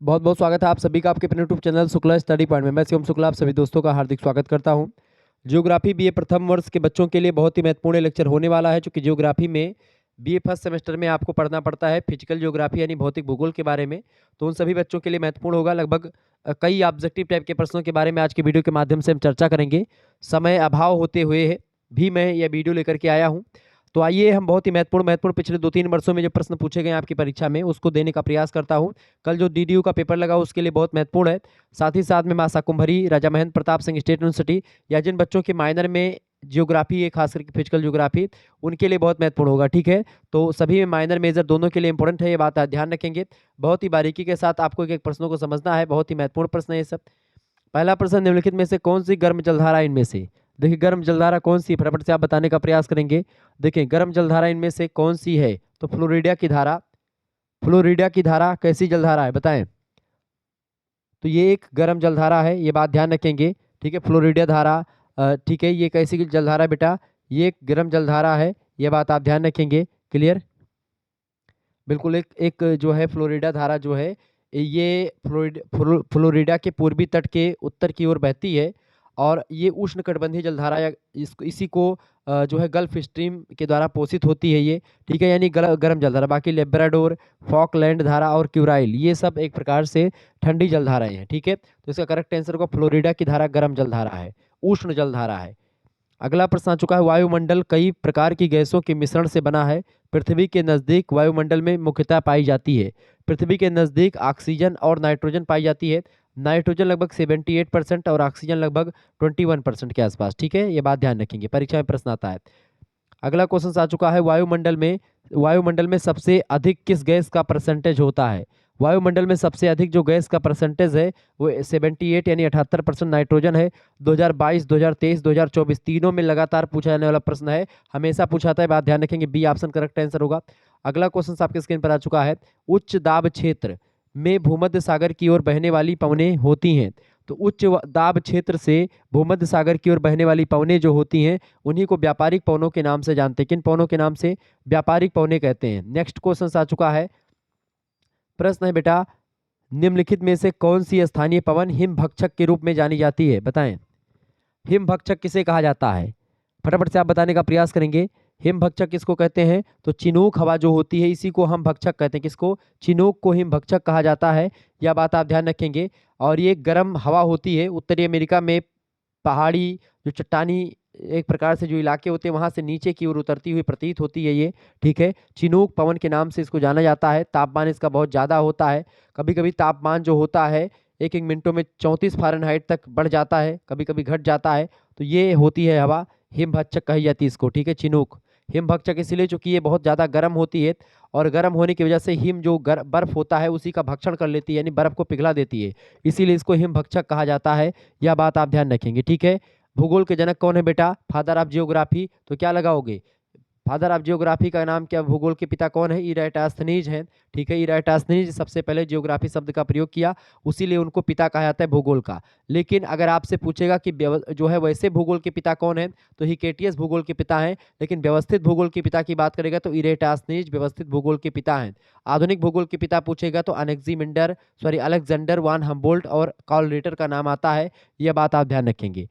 बहुत बहुत स्वागत है आप सभी का आपके अपने YouTube channel Shukla study point में। मैं शिवम शुक्ला आप सभी दोस्तों का हार्दिक स्वागत करता हूं। ज्योग्राफी बीए प्रथम वर्ष के बच्चों के लिए बहुत ही महत्वपूर्ण लेक्चर होने वाला है, क्योंकि ज्योग्राफी में बीए फर्स्ट सेमेस्टर में आपको पढ़ना पड़ता है फिजिकल ज्योग्राफी यानी भौतिक भूगोल के बारे में। तो उन सभी बच्चों के लिए महत्वपूर्ण होगा। लगभग कई ऑब्जेक्टिव टाइप के प्रश्नों के बारे में आज के वीडियो के माध्यम से हम चर्चा करेंगे। समय अभाव होते हुए भी मैं यह वीडियो लेकर के आया हूँ। तो आइए हम बहुत ही महत्वपूर्ण पिछले 2-3 वर्षों में जो प्रश्न पूछे गए आपकी परीक्षा में उसको देने का प्रयास करता हूं। कल जो डीडीयू का पेपर लगा उसके लिए बहुत महत्वपूर्ण है। साथ ही साथ में मां शाकुंभरी, राजा महेंद्र प्रताप सिंह स्टेट यूनिवर्सिटी या जिन बच्चों के माइनर में जियोग्राफी है, खास करके फिजिकल जियोग्राफी, उनके लिए बहुत महत्वपूर्ण होगा। ठीक है, तो सभी में माइनर मेजर दोनों के लिए इंपॉर्टेंट है, ये बात आप ध्यान रखेंगे। बहुत ही बारीकी के साथ आपको एक एक प्रश्नों को समझना है। बहुत ही महत्वपूर्ण प्रश्न है ये सब। पहला प्रश्न, निम्नलिखित में से कौन सी गर्म जलधारा इनमें से, देखिए गर्म जलधारा कौन सी, फटाफट से आप बताने का प्रयास करेंगे। देखिए गर्म जलधारा इनमें से कौन सी है, तो फ्लोरिडा की धारा। फ्लोरिडा की धारा कैसी जलधारा है बताएं। तो ये एक गर्म जलधारा है, ये बात ध्यान रखेंगे। ठीक है, फ्लोरिडा धारा, ठीक है, ये कैसी जलधारा बेटा, ये एक गर्म जलधारा है, ये बात आप ध्यान रखेंगे। क्लियर, बिल्कुल। एक एक जो है फ्लोरिडा धारा जो है ये फ्लोरिडा के पूर्वी तट के उत्तर की ओर बहती है, और ये उष्णकटिबंधीय जलधारा या इसी को जो है गल्फ स्ट्रीम के द्वारा पोषित होती है ये। ठीक है, यानी गर्म जलधारा। बाकी लेब्राडोर, फॉकलैंड धारा और क्यूराइल ये सब एक प्रकार से ठंडी जलधाराएं हैं। ठीक है, तो इसका करेक्ट आंसर को फ्लोरिडा की धारा गर्म जलधारा है, उष्ण जलधारा है। अगला प्रश्न आ चुका है, वायुमंडल कई प्रकार की गैसों के मिश्रण से बना है। पृथ्वी के नजदीक वायुमंडल में मुख्यतः पाई जाती है। पृथ्वी के नजदीक ऑक्सीजन और नाइट्रोजन पाई जाती है। नाइट्रोजन लगभग 78% और ऑक्सीजन लगभग 21% के आसपास। ठीक है, ये बात ध्यान रखेंगे, परीक्षा में प्रश्न आता है। अगला क्वेश्चन आ चुका है, वायुमंडल में सबसे अधिक किस गैस का परसेंटेज होता है। वायुमंडल में सबसे अधिक जो गैस का परसेंटेज है वो 78 यानी 78% नाइट्रोजन है। 2022, 2023, 2024 तीनों में लगातार पूछा जाने वाला प्रश्न है, हमेशा पूछा जाता है, बात ध्यान रखेंगे। बी ऑप्शन करेक्ट आंसर होगा। अगला क्वेश्चन आपके स्क्रीन पर आ चुका है, उच्च दाब क्षेत्र में भूमध्य सागर की ओर बहने वाली पवनें होती हैं। तो उच्च दाब क्षेत्र से भूमध्य सागर की ओर बहने वाली पवनें जो होती हैं उन्हीं को व्यापारिक पवनों के नाम से जानते हैं। किन पवनों के नाम से, व्यापारिक पवनें कहते हैं। नेक्स्ट क्वेश्चन आ चुका है, प्रश्न है बेटा, निम्नलिखित में से कौन सी स्थानीय पवन हिम भक्षक के रूप में जानी जाती है, बताएं। हिम भक्षक किसे कहा जाता है, फटाफट से आप बताने का प्रयास करेंगे। हिम भक्षक किसको कहते हैं, तो चिनूक हवा जो होती है इसी को हम भक्षक कहते हैं। किसको, चिनूक को हिम भक्षक कहा जाता है, यह बात आप ध्यान रखेंगे। और ये गर्म हवा होती है, उत्तरी अमेरिका में पहाड़ी जो चट्टानी एक प्रकार से जो इलाके होते हैं वहां से नीचे की ओर उतरती हुई प्रतीत होती है ये। ठीक है, चिनूक पवन के नाम से इसको जाना जाता है। तापमान इसका बहुत ज़्यादा होता है, कभी कभी तापमान जो होता है एक एक मिनटों में 34 फ़ारेनहाइट तक बढ़ जाता है, कभी कभी घट जाता है। तो ये होती है हवा, हिमभक्षक कही जाती है इसको। ठीक है, चिनूक हिमभक्षक इसलिए चूंकि ये बहुत ज़्यादा गर्म होती है, और गर्म होने की वजह से हिम जो बर्फ होता है उसी का भक्षण कर लेती है, यानी बर्फ को पिघला देती है, इसीलिए इसको हिमभक्षक कहा जाता है। यह बात आप ध्यान रखेंगे। ठीक है, भूगोल के जनक कौन है बेटा, फादर ऑफ जियोग्राफी, तो क्या लगाओगे, फादर ऑफ जियोग्राफी का नाम क्या, भूगोल के पिता कौन है, इराटोस्थनीज हैं। ठीक है, इराटोस्थनीज सबसे पहले जियोग्राफी शब्द का प्रयोग किया, उसीलिए उनको पिता कहा जाता है भूगोल का। लेकिन अगर आपसे पूछेगा कि जो है वैसे भूगोल के पिता कौन है, तो हिकेटियस भूगोल के पिता हैं। लेकिन व्यवस्थित भूगोल के पिता की बात करेगा तो इराटोस्थनीज व्यवस्थित भूगोल के पिता हैं। आधुनिक भूगोल के पिता पूछेगा तो अलेक्जेंडर वान हम्बोल्ट और कार्ल रिटर का नाम आता है, यह बात आप ध्यान रखेंगे।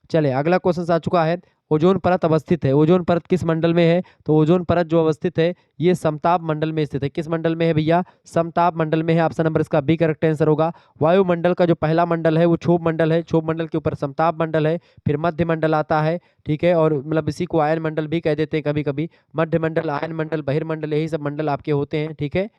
चले, अगला क्वेश्चन आ चुका है, ओजोन परत अवस्थित है। ओजोन परत किस मंडल में है, तो ओजोन परत जो अवस्थित है ये समताप मंडल में स्थित है। किस मंडल में है भैया, समताप मंडल में है। ऑप्शन नंबर इसका बी करेक्ट आंसर होगा। वायुमंडल का जो पहला मंडल है वो क्षोभ मंडल है, क्षोभ मंडल के ऊपर समताप मंडल है, फिर मध्य मंडल आता है। ठीक है, और मतलब इसी को आयन मंडल भी कह देते हैं कभी कभी, मध्य मंडल, आयन मंडल, बहिर्मंडल, यही सब मंडल आपके होते हैं। ठीक है,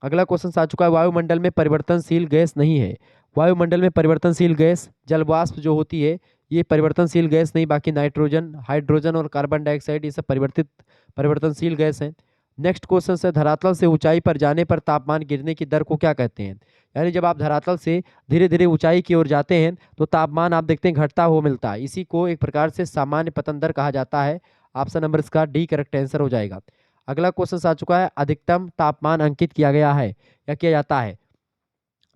अगला क्वेश्चन आ चुका है, वायुमंडल में परिवर्तनशील गैस नहीं है। वायुमंडल में परिवर्तनशील गैस जलवाष्प जो होती है ये परिवर्तनशील गैस नहीं, बाकी नाइट्रोजन, हाइड्रोजन और कार्बन डाइऑक्साइड ये सब परिवर्तनशील गैस हैं। नेक्स्ट क्वेश्चन है, धरातल से ऊंचाई पर जाने पर तापमान गिरने की दर को क्या कहते हैं। यानी जब आप धरातल से धीरे धीरे ऊंचाई की ओर जाते हैं तो तापमान आप देखते हैं घटता हुआ मिलता है, इसी को एक प्रकार से सामान्य पतन दर कहा जाता है। ऑप्शन नंबर इसका डी करेक्ट आंसर हो जाएगा। अगला क्वेश्चन आ चुका है, अधिकतम तापमान अंकित किया गया है या किया जाता है।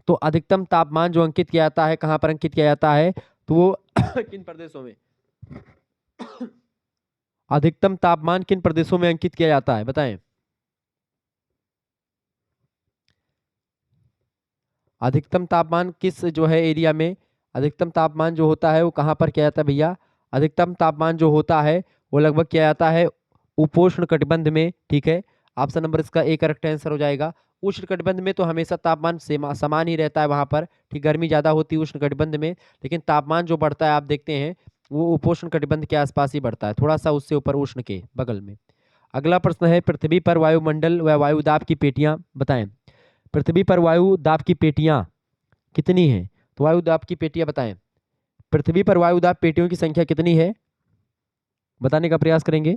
तो अधिकतम तापमान जो अंकित किया जाता है, कहाँ पर अंकित किया जाता है, तो वो किन प्रदेशों में, अधिकतम तापमान किन प्रदेशों में अंकित किया जाता है बताएं। अधिकतम तापमान किस जो है एरिया में, अधिकतम तापमान जो होता है वो कहाँ पर किया जाता है भैया? अधिकतम तापमान जो होता है वो लगभग किया जाता है उपोष्ण कटिबंध में, ठीक है। ऑप्शन नंबर इसका ए करेक्ट आंसर हो जाएगा। उष्ण कटिबंध में तो हमेशा तापमान समान ही रहता है वहाँ पर, ठीक, गर्मी ज़्यादा होती है उष्ण कटिबंध में, लेकिन तापमान जो बढ़ता है आप देखते हैं वो उपोष्ण कटिबंध के आसपास ही बढ़ता है, थोड़ा सा उससे ऊपर उष्ण के बगल में। अगला प्रश्न है, पृथ्वी पर वायुमंडल व वायुदाब की पेटियां बताएं। पृथ्वी पर वायु दाब की पेटियां कितनी हैं? तो वायु दाब की पेटियां बताएं। पृथ्वी पर वायु दाब पेटियों की संख्या कितनी है? बताने का प्रयास करेंगे।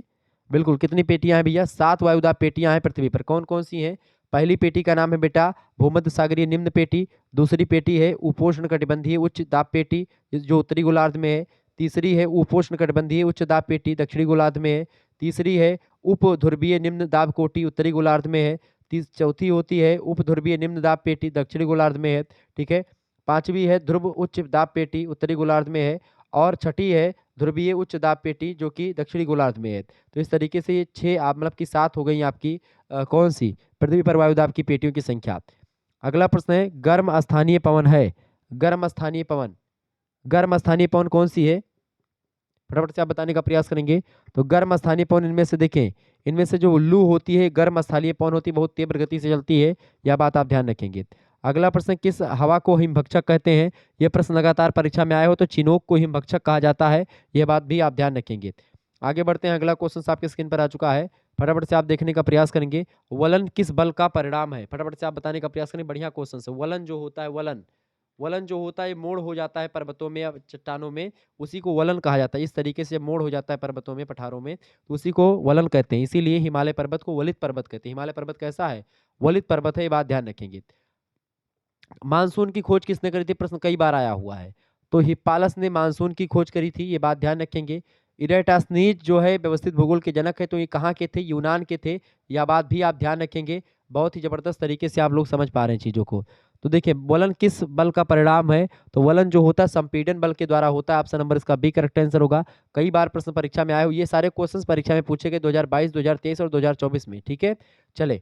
बिल्कुल, कितनी पेटियां हैं भैया? 7 वायुदाब पेटियां हैं पृथ्वी पर। कौन कौन सी हैं? पहली पेटी का नाम है बेटा भूमध्य सागरीय निम्न पेटी। दूसरी पेटी है उपोष्ण कटिबंधीय उच्च दाब पेटी जो उत्तरी गोलार्ध में है। तीसरी है उपोष्ण कटिबंधीय उच्च दाब पेटी दक्षिणी गोलार्ध में है। तीसरी है उप ध्रुवीय निम्न दाब कोटि उत्तरी गोलार्ध में है। चौथी होती है उप ध्रुवीय निम्न दाब पेटी दक्षिणी गोलार्ध में है, ठीक है। पांचवी है ध्रुव उच्च दाब पेटी उत्तरी गोलार्ध में है। और छठी है ध्रुवीय उच्च दाब पेटी जो कि दक्षिणी गोलार्ध में है। तो इस तरीके से ये 6 आप मतलब कि 7 हो गई आपकी कौन सी पृथ्वी पर वायुदाब की पेटियों की संख्या। अगला प्रश्न है, गर्म स्थानीय पवन है। गर्म स्थानीय पवन, गर्म स्थानीय पवन कौन सी है? फटाफट से आप बताने का प्रयास करेंगे। तो गर्म स्थानीय पवन इनमें से देखें, इनमें से जो लू होती है गर्म स्थानीय पवन होती है, बहुत तीव्र गति से चलती है, यह बात आप ध्यान रखेंगे। अगला प्रश्न, किस हवा को हिमभक्षक कहते हैं? यह प्रश्न लगातार परीक्षा में आए हो तो चिनोक को हिमभक्षक कहा जाता है, यह बात भी आप ध्यान रखेंगे। आगे बढ़ते हैं, अगला क्वेश्चन आपके स्क्रीन पर आ चुका है, फटाफट से आप देखने का प्रयास करेंगे। वलन किस बल का परिणाम है? फटाफट से आप बताने का प्रयास करें, बढ़िया क्वेश्चन है। वलन जो होता है, वलन वलन जो होता है मोड़ हो जाता है पर्वतों में या चट्टानों में, उसी को वलन कहा जाता है। इस तरीके से मोड़ हो जाता है पर्वतों में पठारों में तो उसी को वलन कहते हैं। इसीलिए हिमालय पर्वत को वलित पर्वत कहते हैं। हिमालय पर्वत कैसा है? वलित पर्वत है, ये बात ध्यान रखेंगे। मानसून की खोज किसने करी थी? प्रश्न कई बार आया हुआ है। तो हिप्पालस ने मानसून की खोज करी थी, ये बात ध्यान रखेंगे। इरेटास्नीज जो है व्यवस्थित भूगोल के जनक है, तो ये कहाँ के थे? यूनान के थे, यह बात भी आप ध्यान रखेंगे। बहुत ही जबरदस्त तरीके से आप लोग समझ पा रहे हैं चीजों को। तो देखिए वलन किस बल का परिणाम है? तो वलन जो होता है संपीड़न बल के द्वारा होता है। ऑप्शन नंबर इसका बी करेक्ट आंसर होगा। कई बार प्रश्न परीक्षा में आए हो, ये सारे क्वेश्चंस परीक्षा में पूछे गए 2022, 2023 और 2024 में, ठीक है। चले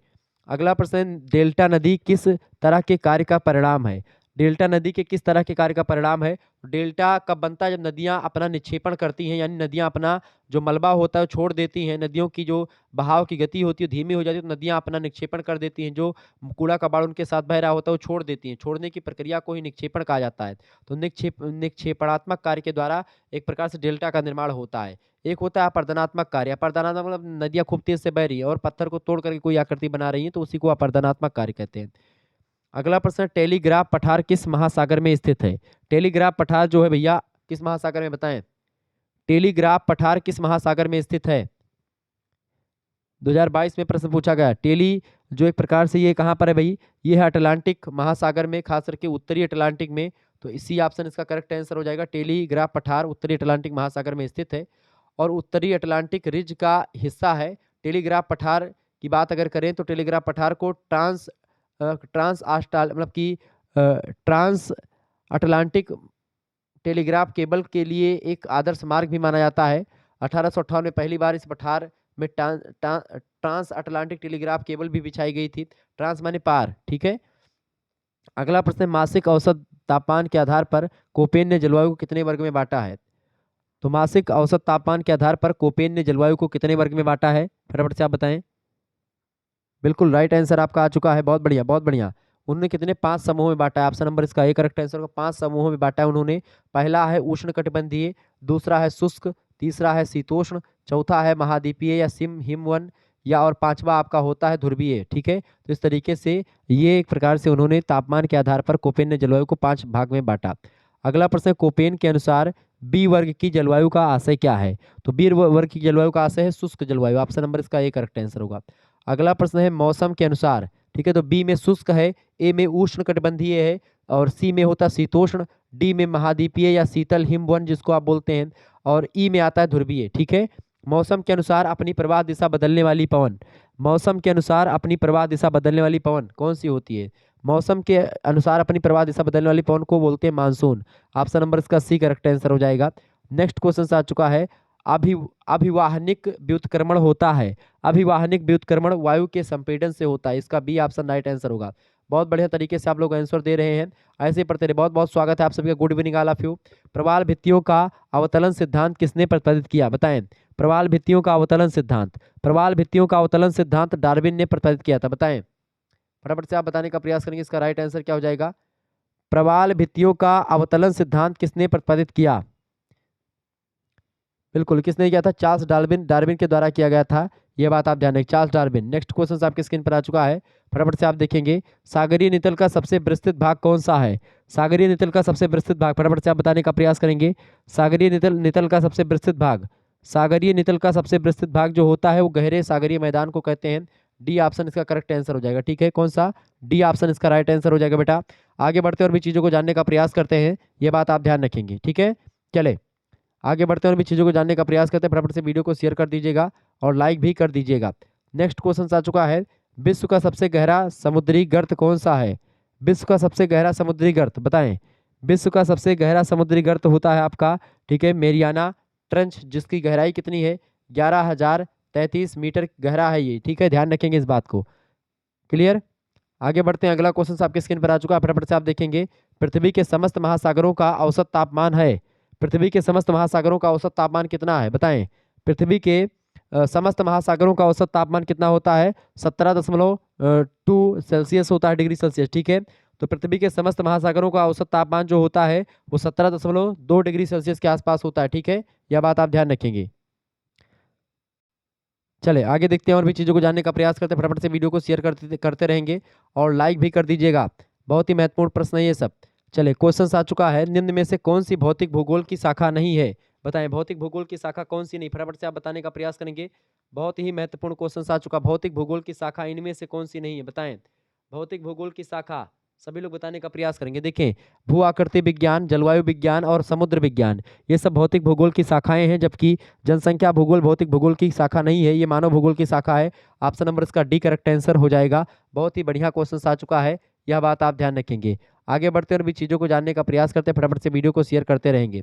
अगला प्रश्न, डेल्टा नदी किस तरह के कार्य का परिणाम है? डेल्टा नदी के किस तरह के कार्य का परिणाम है? डेल्टा कब बनता है? जब नदियां अपना निक्षेपण करती हैं, यानी नदियां अपना जो मलबा होता है छोड़ देती हैं। नदियों की जो बहाव की गति होती है धीमी हो जाती है, तो नदियां अपना निक्षेपण कर देती हैं। जो कूड़ा कबाड़ उनके साथ बह रहा होता है वो छोड़ देती हैं। छोड़ने की प्रक्रिया को ही निक्षेपण कहा जाता है। तो निक्षेपणात्मक कार्य के द्वारा एक प्रकार से डेल्टा का निर्माण होता है। एक होता है अपर्दनात्मक कार्य। अपर्दनात्मक मतलब नदियां खूब तेज से बह रही है और पत्थर को तोड़ करके कोई आकृति बना रही है, तो उसी को अपर्दनात्मक कार्य कहते हैं। अगला प्रश्न, टेलीग्राफ पठार किस महासागर में स्थित है? टेलीग्राफ पठार जो है भैया किस महासागर में, बताएं। टेलीग्राफ पठार किस महासागर में स्थित है? 2022 में प्रश्न पूछा गया। टेली जो एक प्रकार से ये कहाँ पर है भाई? ये है अटलांटिक महासागर में, खास करके उत्तरी अटलांटिक में। तो इसी ऑप्शन इसका करेक्ट आंसर हो जाएगा। टेलीग्राफ पठार उत्तरी अटलांटिक महासागर में स्थित है और उत्तरी अटलांटिक रिज का हिस्सा है। टेलीग्राफ पठार की बात अगर करें तो टेलीग्राफ पठार को मतलब कि ट्रांस अटलांटिक टेलीग्राफ केबल के लिए एक आदर्श मार्ग भी माना जाता है। 1858 में पहली बार इस पठार में ट्रांस अटलांटिक टेलीग्राफ केबल भी बिछाई गई थी। ट्रांस माने पार, ठीक है। अगला प्रश्न, मासिक औसत तापमान के आधार पर कोपेन ने जलवायु को कितने वर्ग में बांटा है? तो मासिक औसत तापमान के आधार पर कोपेन ने जलवायु को कितने वर्ग में बांटा है? फटाफट से आप बताएं। बिल्कुल राइट आंसर आपका आ चुका है, बहुत बढ़िया बहुत बढ़िया। उन्होंने कितने? 5 समूहों में बांटा है। ऑप्शन नंबर इसका ए करेक्ट आंसर होगा। 5 समूहों में बांटा है उन्होंने। पहला है उष्णकटिबंधीय, दूसरा है शुष्क, तीसरा है शीतोष्ण, चौथा है महाद्वीपीय या हिमवन, या और पांचवा आपका होता है ध्रुवीय, ठीक है। तो इस तरीके से ये एक प्रकार से उन्होंने तापमान के आधार पर कोपेन ने जलवायु को 5 भाग में बांटा। अगला प्रश्न, कोपेन के अनुसार बी वर्ग की जलवायु का आशय क्या है? तो बी वर्ग की जलवायु का आशय है शुष्क जलवायु। ऑप्शन नंबर इसका ए करेक्ट आंसर होगा। अगला प्रश्न है मौसम के अनुसार, ठीक है। तो बी में शुष्क है, ए में उष्ण कटिबंधीय है और सी में होता है शीतोष्ण, डी में महाद्वीपीय या शीतल हिमवन जिसको आप बोलते हैं, और ई में आता है ध्रुवीय, ठीक है। मौसम के अनुसार अपनी प्रवाह दिशा बदलने वाली पवन, मौसम के अनुसार अपनी प्रवाह दिशा बदलने वाली पवन कौन सी होती है? मौसम के अनुसार अपनी प्रवाह दिशा बदलने वाली पवन को बोलते हैं मानसून। ऑप्शन नंबर इसका सी करेक्ट आंसर हो जाएगा। नेक्स्ट क्वेश्चन आ चुका है, अभिवाहनिक व्युत्क्रमण होता है। अभिवाहनिक व्युत्क्रमण वायु के संपीड़न से होता है, इसका बी ऑप्शन राइट आंसर होगा। बहुत बढ़िया तरीके से आप लोग आंसर दे रहे हैं, ऐसे ही पढ़ते रहे। बहुत बहुत स्वागत है आप सभी का, good evening all of you. प्रवाल भित्तियों का अवतलन सिद्धांत किसने प्रतिपादित किया, बताएं। प्रवाल भित्तियों का अवतलन सिद्धांत, प्रवाल भित्तियों का अवतलन सिद्धांत डार्विन ने प्रतिपादित किया था, बताएं। फटाफट से आप बताने का प्रयास करेंगे, इसका राइट आंसर क्या हो जाएगा। प्रवाल भित्तियों का अवतलन सिद्धांत किसने प्रतिपादित किया, बिल्कुल किसने किया था, चार्ल्स डार्विन, डार्विन के द्वारा किया गया था, यह बात आप ध्यान रखें, चार्ल्स डार्विन। नेक्स्ट क्वेश्चन आपके स्क्रीन पर आ चुका है, फटाफट से आप देखेंगे। सागरीय नितल का सबसे विस्तृत भाग कौन सा है, सागरीय नितल का सबसे विस्तृत भाग, फटाफट से आप बताने का प्रयास करेंगे। सागरीय नितल नितल का सबसे विस्तृत भाग, सागरीय नितल का सबसे विस्तृत भाग जो होता है वो गहरे सागरीय मैदान को कहते हैं। डी ऑप्शन इसका करेक्ट आंसर हो जाएगा, ठीक है, कौन सा, डी ऑप्शन इसका राइट आंसर हो जाएगा बेटा। आगे बढ़ते और भी चीज़ों को जानने का प्रयास करते हैं, ये बात आप ध्यान रखेंगे, ठीक है। चले आगे बढ़ते हैं और भी चीज़ों को जानने का प्रयास करते हैं, फटाफट से वीडियो को शेयर कर दीजिएगा और लाइक भी कर दीजिएगा। नेक्स्ट क्वेश्चन आ चुका है, विश्व का सबसे गहरा समुद्री गर्त कौन सा है, विश्व का सबसे गहरा समुद्री गर्त बताएं। विश्व का सबसे गहरा समुद्री गर्त होता है आपका, ठीक है, मेरियाना ट्रेंच, जिसकी गहराई कितनी है, 11,033 मीटर गहरा है ये, ठीक है, ध्यान रखेंगे इस बात को, क्लियर। आगे बढ़ते हैं, अगला क्वेश्चन आपके स्क्रीन पर आ चुका है, फटाफट से आप देखेंगे। पृथ्वी के समस्त महासागरों का औसत तापमान है, पृथ्वी के समस्त महासागरों का औसत तापमान कितना है, बताएं। पृथ्वी के समस्त महासागरों का औसत तापमान कितना होता है, 17.2 सेल्सियस होता है, डिग्री सेल्सियस, ठीक है। तो पृथ्वी के समस्त महासागरों का औसत तापमान जो होता है वो 17.2 डिग्री सेल्सियस के आसपास होता है, ठीक है, यह बात आप ध्यान रखेंगे। चले आगे देखते हैं और भी चीज़ों को जानने का प्रयास करते हैं, फटाफट से वीडियो को शेयर करते रहेंगे और लाइक भी कर दीजिएगा, बहुत ही महत्वपूर्ण प्रश्न है ये सब। चले क्वेश्चन आ चुका है, निम्न में से कौन सी भौतिक भूगोल की शाखा नहीं है, बताएं। भौतिक भूगोल की शाखा कौन सी नहीं, फटाफट से आप बताने का प्रयास करेंगे। बहुत ही महत्वपूर्ण क्वेश्चन आ चुका, भौतिक भूगोल की शाखा इनमें से कौन सी नहीं है, बताएं। भौतिक भूगोल की शाखा सभी लोग बताने का प्रयास करेंगे। देखें, भू आकृति विज्ञान, जलवायु विज्ञान और समुद्र विज्ञान, ये सब भौतिक भूगोल की शाखाएं हैं, जबकि जनसंख्या भूगोल भौतिक भूगोल की शाखा नहीं है, ये मानव भूगोल की शाखा है। ऑप्शन नंबर इसका डी करेक्ट आंसर हो जाएगा। बहुत ही बढ़िया क्वेश्चन आ चुका है, यह बात आप ध्यान रखेंगे। आगे बढ़ते और भी चीज़ों को जानने का प्रयास करते हैं, फटाफट से वीडियो को शेयर करते रहेंगे।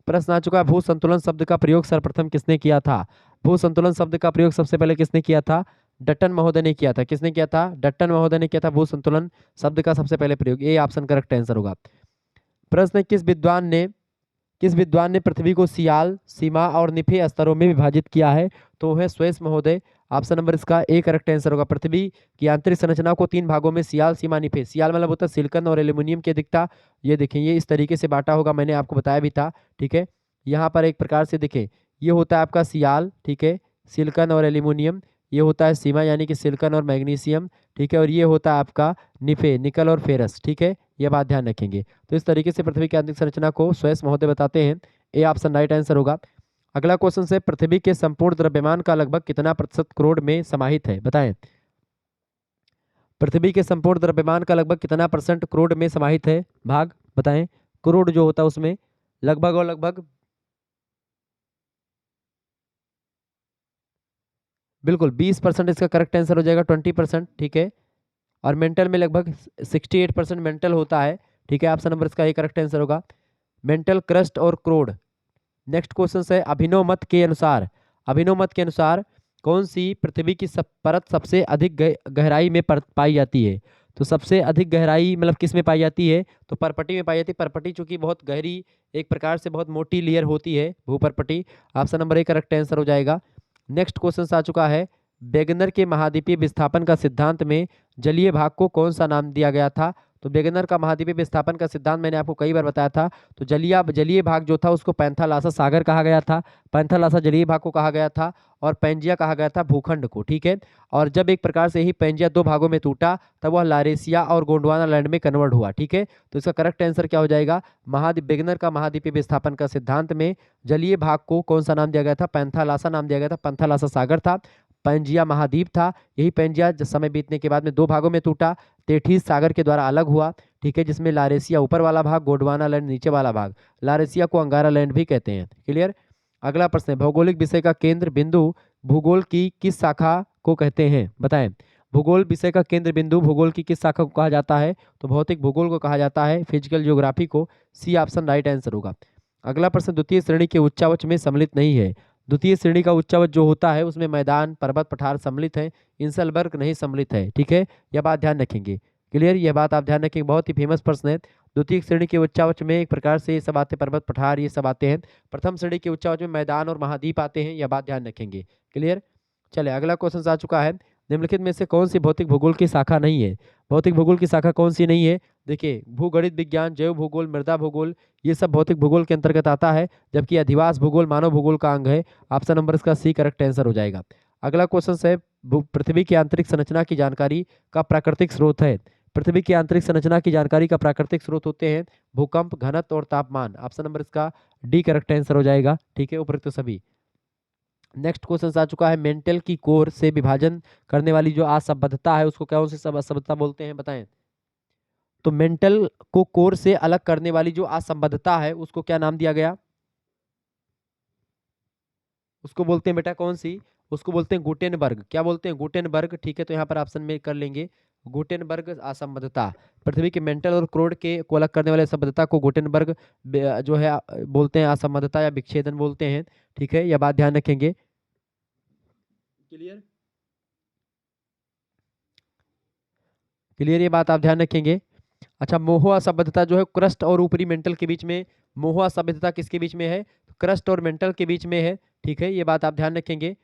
प्रश्न आ चुका है, भू संतुलन शब्द का प्रयोग सर्वप्रथम किसने किया था, भू संतुलन शब्द का प्रयोग सबसे पहले किसने किया था, डट्टन महोदय ने किया था, किसने किया था, डट्टन महोदय ने किया था भू संतुलन शब्द का सबसे पहले प्रयोग, ये ऑप्शन करेक्ट आंसर होगा। प्रश्न, किस विद्वान ने पृथ्वी को सियाल, सीमा और निफे स्तरों में विभाजित किया है, तो वह स्वेस महोदय। ऑप्शन नंबर इसका ए करेक्ट आंसर होगा। पृथ्वी की आंतरिक संरचना को 3 भागों में सियाल, सीमा, निफे, सियाल मतलब होता है सिलिकॉन और एल्यूमिनियम की अधिकता, ये देखें ये इस तरीके से बांटा होगा, मैंने आपको बताया भी था, ठीक है। यहाँ पर एक प्रकार से देखें, ये होता है आपका सियाल, ठीक है, सिलिकॉन और एल्यूमिनियम, ये होता है सीमा यानी कि सिलिकॉन और मैग्नीशियम, ठीक है, और ये होता है आपका निफे, निकल और फेरस, ठीक है, ये बात ध्यान रखेंगे। तो इस तरीके से पृथ्वी की आंतरिक संरचना को स्वेस महोदय बताते हैं, ए ऑप्शन राइट आंसर होगा। अगला क्वेश्चन से, पृथ्वी के संपूर्ण द्रव्यमान का लगभग कितना प्रतिशत क्रोड में समाहित है, बताएं। पृथ्वी के संपूर्ण द्रव्यमान का लगभग कितना परसेंट क्रोड में समाहित है, भाग बताएं। क्रोड जो होता है उसमें लगभग और लगभग, बिल्कुल 20% इसका करेक्ट आंसर हो जाएगा, 20%, ठीक है। और मेंटल में लगभग 68% मेंटल होता है, ठीक है, ऑप्शन नंबर इसका ये करेक्ट आंसर होगा, मेंटल, क्रस्ट और क्रोड। नेक्स्ट क्वेश्चन है, अभिनव मत के अनुसार, अभिनव मत के अनुसार कौन सी पृथ्वी की परत सबसे अधिक गहराई में पाई जाती है, तो सबसे अधिक गहराई मतलब किस में पाई जाती है, तो परपटी में पाई जाती है। परपटी चूंकि बहुत गहरी, एक प्रकार से बहुत मोटी लेयर होती है भूपरपटी, option number A correct answer हो जाएगा। नेक्स्ट क्वेश्चन आ चुका है, वेगनर के महाद्वीपीय विस्थापन का सिद्धांत में जलीय भाग को कौन सा नाम दिया गया था, तो वेगनर का महाद्वीपीय विस्थापन का सिद्धांत मैंने आपको कई बार बताया था, तो जलीय भाग जो था उसको पैंथालासा सागर कहा गया था, पैंथालासा जलीय भाग को कहा गया था, और पैंजिया कहा गया था भूखंड को, ठीक है। और जब एक प्रकार से ही पैंजिया 2 भागों में टूटा तब वह लारेसिया और गोंडवाना लैंड में कन्वर्ट हुआ, ठीक है। तो इसका करेक्ट आंसर क्या हो जाएगा, वेगनर का महाद्वीपीय विस्थापन का सिद्धांत में जलीय भाग को कौन सा नाम दिया गया था, पैंथालासा नाम दिया गया था, पैंथालासा सागर था, पैंजिया महाद्वीप था, यही पैंजिया समय बीतने के बाद में 2 भागों में टूटा, तेठीस सागर के द्वारा अलग हुआ, ठीक है, जिसमें लारेसिया ऊपर वाला भाग, गोंडवाना लैंड नीचे वाला भाग, लारेसिया को अंगारा लैंड भी कहते हैं, क्लियर। अगला प्रश्न है, भौगोलिक विषय का केंद्र बिंदु भूगोल की किस शाखा को कहते हैं, बताएं। भूगोल विषय का केंद्र बिंदु भूगोल की किस शाखा को कहा जाता है, तो भौतिक भूगोल को कहा जाता है, फिजिकल ज्योग्राफी को, सी ऑप्शन राइट आंसर होगा। अगला प्रश्न, द्वितीय श्रेणी के उच्चावच में सम्मिलित नहीं है, द्वितीय श्रेणी का उच्चावच जो होता है उसमें मैदान, पर्वत, पठार सम्मिलित है, इंसलबर्ग नहीं सम्मिलित है, ठीक है, यह बात ध्यान रखेंगे। क्लियर, यह बात आप ध्यान रखें, बहुत ही फेमस प्रश्न है। द्वितीय श्रेणी के उच्चावच में एक प्रकार से ये सब आते, पर्वत पठार ये सब आते हैं। प्रथम श्रेणी के उच्चावच में मैदान और महाद्वीप आते हैं, यह बात ध्यान रखेंगे। क्लियर, चले अगला क्वेश्चन आ चुका है। निम्नलिखित में से कौन सी भौतिक भूगोल की शाखा नहीं है? भौतिक भूगोल की शाखा कौन सी नहीं है? देखिए, भूगणित विज्ञान, जैव भूगोल, मृदा भूगोल, ये सब भौतिक भूगोल के अंतर्गत आता है, जबकि अधिवास भूगोल मानव भूगोल का अंग है। ऑप्शन नंबर इसका सी करेक्ट आंसर हो जाएगा। अगला क्वेश्चन है, पृथ्वी की आंतरिक संरचना की जानकारी का प्राकृतिक स्रोत है। पृथ्वी की आंतरिक संरचना की जानकारी का प्राकृतिक स्रोत होते हैं भूकंप, घनत्व और तापमान। ऑप्शन नंबर इसका डी करेक्ट आंसर हो जाएगा। ठीक है, उपरोक्त सभी। नेक्स्ट क्वेश्चन आ चुका है, मेंटल की कोर से विभाजन करने वाली जो असंबद्धता है उसको कौन सी असंबद्धता बोलते हैं, बताएं। तो मेंटल को कोर से अलग करने वाली जो असंबद्धता है उसको क्या नाम दिया गया? उसको बोलते हैं बेटा कौन सी? उसको बोलते हैं गुटेनबर्ग। क्या बोलते हैं? गुटेनबर्ग। ठीक है, तो यहाँ पर ऑप्शन में कर लेंगे गुटेनबर्ग असंबद्धता। पृथ्वी के मेंटल और क्रोड के को अलग करने वाले असंबद्धता को गुटेनबर्ग जो है बोलते हैं, असंबद्धता या विच्छेदन बोलते हैं। ठीक है, यह बात ध्यान रखेंगे। क्लियर, क्लियर, ये बात आप ध्यान रखेंगे। अच्छा, मोहो असंबद्धता जो है क्रस्ट और ऊपरी मेंटल के बीच में। मोहो असंबद्धता किसके बीच में है? क्रस्ट और मेंटल के बीच में है। ठीक है, ये बात आप ध्यान रखेंगे।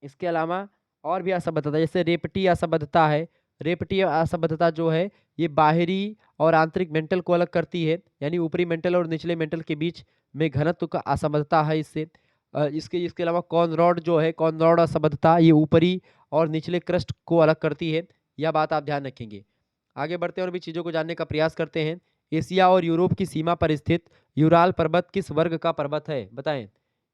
इसके अलावा और भी असंबद्धता, जैसे रेपटी असंबद्धता है। रेपटी असंबद्धता जो है ये बाहरी और आंतरिक मेंटल को अलग करती है, यानी ऊपरी मेंटल और निचले मेंटल के बीच में घनत्व का असंबद्धता है इससे। इसके अलावा कॉनरॉड जो है, कॉनरॉड असंबद्धता, ये ऊपरी और निचले क्रस्ट को अलग करती है। यह बात आप ध्यान रखेंगे। आगे बढ़ते हैं और भी चीज़ों को जानने का प्रयास करते हैं। एशिया और यूरोप की सीमा पर स्थित यूराल पर्वत किस वर्ग का पर्वत है, बताएं।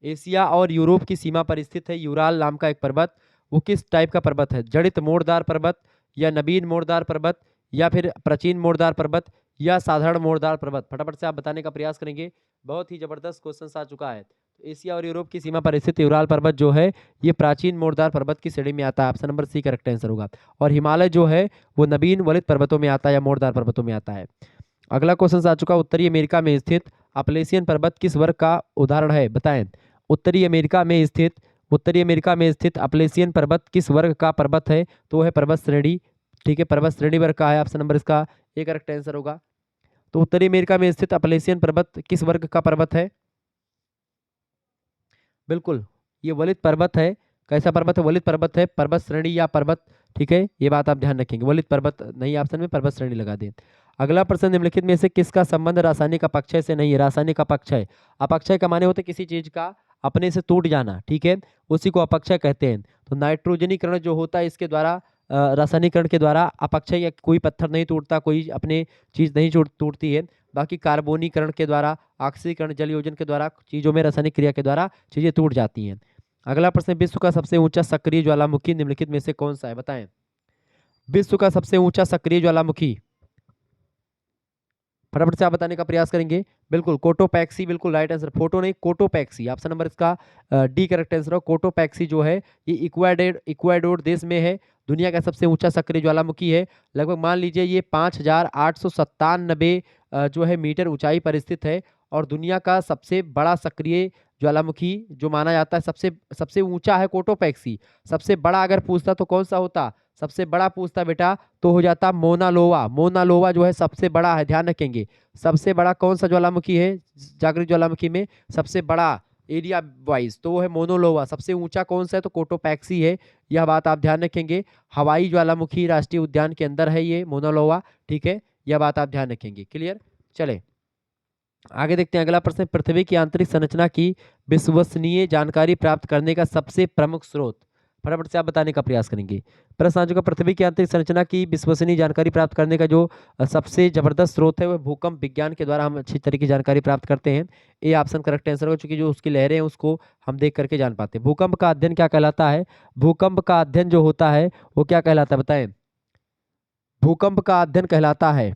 एशिया और यूरोप की सीमा पर स्थित है यूराल नाम का एक पर्वत, वो किस टाइप का पर्वत है? जड़ित मोड़दार पर्वत, या नवीन मोड़दार पर्वत, या फिर प्राचीन मोड़दार पर्वत, या साधारण मोड़दार पर्वत? फटाफट से आप बताने का प्रयास करेंगे। बहुत ही जबरदस्त क्वेश्चन आ चुका है। तो एशिया और यूरोप की सीमा पर स्थित यूराल पर्वत जो है ये प्राचीन मोड़दार पर्वत की श्रेणी में आता है। Option number c correct answer होगा। और हिमालय जो है वो नवीन वलित पर्वतों में आता है या मोड़दार पर्वतों में आता है। अगला क्वेश्चन आ चुका, उत्तरी अमेरिका में स्थित अपलेशियन पर्वत किस वर्ग का उदाहरण है, बताएं। उत्तरी अमेरिका में स्थित अपलेशियन पर्वत किस वर्ग का पर्वत है? तो है पर्वत श्रेणी। ठीक है, पर्वत श्रेणी वर्ग का है। ऑप्शन नंबर इसका ए करेक्ट आंसर होगा। तो उत्तरी अमेरिका में स्थित अपलेशियन पर्वत किस वर्ग का पर्वत है? बिल्कुल, ये वलित पर्वत है। कैसा पर्वत है? वलित पर्वत है, पर्वत श्रेणी या पर्वत। ठीक है, ये बात आप ध्यान रखेंगे, वलित पर्वत नहीं, ऑप्शन में पर्वत श्रेणी लगा दें। अगला प्रश्न, निम्नलिखित में से किसका संबंध रासायनिक अपक्षय से नहीं है? रासायनिक अपक्षय, अपक्षय का माने होते किसी चीज का अपने से टूट जाना। ठीक है, उसी को अपक्षय कहते हैं। तो नाइट्रोजनीकरण जो होता है इसके द्वारा, रासायनिकरण के द्वारा अपक्षय, या कोई पत्थर नहीं टूटता, कोई अपने चीज नहीं टूटती है। बाकी कार्बोनीकरण के द्वारा, ऑक्सीकरण, जल योजन के द्वारा, चीजों में रासायनिक क्रिया के द्वारा चीजें टूट जाती हैं। अगला प्रश्न, विश्व का सबसे ऊंचा सक्रिय ज्वालामुखी निम्नलिखित में से कौन सा है, बताएं। विश्व का सबसे ऊंचा सक्रिय ज्वालामुखी, फटाफट से आप बताने का प्रयास करेंगे। बिल्कुल कोटोपैक्सी, बिल्कुल राइट आंसर। फोटो नहीं, कोटोपैक्सी। ऑप्शन नंबर इसका डी करेक्ट आंसर हो। कोटोपैक्सी जो है ये इक्वाडोर देश में है। दुनिया का सबसे ऊंचा सक्रिय ज्वालामुखी है। लगभग मान लीजिए ये 5,897 जो है मीटर ऊंचाई पर स्थित है, और दुनिया का सबसे बड़ा सक्रिय ज्वालामुखी जो माना जाता है, सबसे सबसे ऊंचा है कोटोपैक्सी। सबसे बड़ा अगर पूछता तो कौन सा होता? सबसे बड़ा पूछता बेटा तो हो जाता मोना लोवा। मोना लोवा जो है सबसे बड़ा है, ध्यान रखेंगे। सबसे बड़ा कौन सा ज्वालामुखी है जागृत ज्वालामुखी में? सबसे बड़ा एरिया वाइज तो वो है मोनोलोवा। सबसे ऊंचा कौन सा है? तो कोटोपैक्सी है। यह बात आप ध्यान रखेंगे। हवाई ज्वालामुखी राष्ट्रीय उद्यान के अंदर है ये मोनोलोवा। ठीक है, यह बात आप ध्यान रखेंगे। क्लियर, चले आगे देखते हैं। अगला प्रश्न, पृथ्वी की आंतरिक संरचना की विश्वसनीय जानकारी प्राप्त करने का सबसे प्रमुख स्रोत? फटाफट से आप बताने का प्रयास करेंगे। प्रश्न आ चुका, पृथ्वी की आंतरिक संरचना की विश्वसनीय जानकारी प्राप्त करने का जो सबसे जबरदस्त स्रोत है वह भूकंप विज्ञान के द्वारा हम अच्छी तरीके की जानकारी प्राप्त करते हैं। ये ऑप्शन करेक्ट आंसर होगा, चूंकि जो उसकी लहरें हैं उसको हम देख करके जान पाते हैं। भूकंप का अध्ययन क्या कहलाता है? भूकंप का अध्ययन जो होता है वो क्या कहलाता है, बताएं। भूकंप का अध्ययन कहलाता है,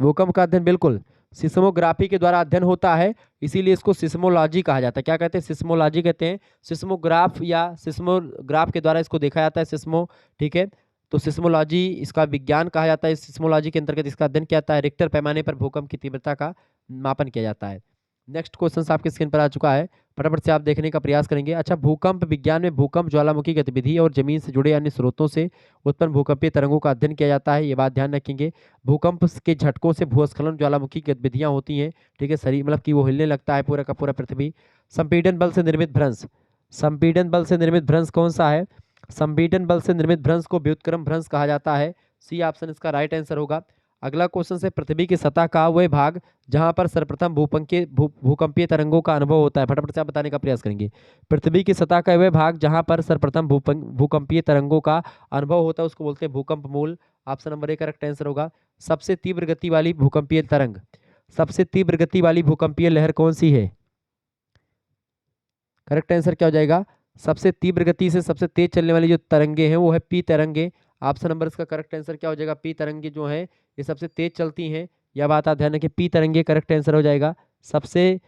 भूकंप का अध्ययन बिल्कुल सिस्मोग्राफी के द्वारा अध्ययन होता है, इसीलिए इसको सिस्मोलॉजी कहा जाता है। क्या कहते हैं? सिस्मोलॉजी कहते हैं। सिस्मोग्राफ या सिस्मोग्राफ के द्वारा इसको देखा जाता है, सिस्मो। ठीक है, तो सिस्मोलॉजी इसका विज्ञान कहा जाता है। सिस्मोलॉजी के अंतर्गत इसका अध्ययन किया जाता है। रिक्टर पैमाने पर भूकंप की तीव्रता का मापन किया जाता है। नेक्स्ट क्वेश्चन आपके स्क्रीन पर आ चुका है, फटाफट से आप देखने का प्रयास करेंगे। अच्छा, भूकंप विज्ञान में भूकंप ज्वालामुखी गतिविधि और जमीन से जुड़े अन्य स्रोतों से उत्पन्न भूकंपीय तरंगों का अध्ययन किया जाता है, ये बात ध्यान रखेंगे। भूकंप के झटकों से भूस्खलन ज्वालामुखी गतिविधियां होती हैं, ठीक है, शरीर मतलब कि वो हिलने लगता है पूरा का पूरा पृथ्वी। संपीड़न बल से निर्मित भ्रंश, संपीड़न बल से निर्मित भ्रंश कौन सा है? संपीड़न बल से निर्मित भ्रंश को व्युत्क्रम भ्रंश कहा जाता है, सी ऑप्शन इसका राइट आंसर होगा। अगला क्वेश्चन से पृथ्वी की सतह का वह भाग जहां पर सर्वप्रथम भूकंपीय तरंगों का अनुभव होता है, फटाफट से आप बताने का प्रयास करेंगे। पृथ्वी की सतह का वह भाग जहां पर सर्वप्रथम भूकंपीय तरंगों का अनुभव होता है उसको बोलते हैं भूकंप मूल, option number A correct answer होगा। सबसे तीव्र गति वाली भूकंपीय तरंग, सबसे तीव्र गति वाली भूकंपीय लहर कौन सी है? करेक्ट आंसर क्या हो जाएगा? सबसे तीव्र गति से सबसे तेज चलने वाली जो तरंगे हैं वो है पी तरंगे, ऑप्शन नंबर इसका करेक्ट आंसर क्या हो जाएगा? पी तरंगे जो है ये सबसे तेज चलती हैं, यह बात आप ध्यान रखें, पी तरंगे करेक्ट आंसर हो जाएगा। सबसे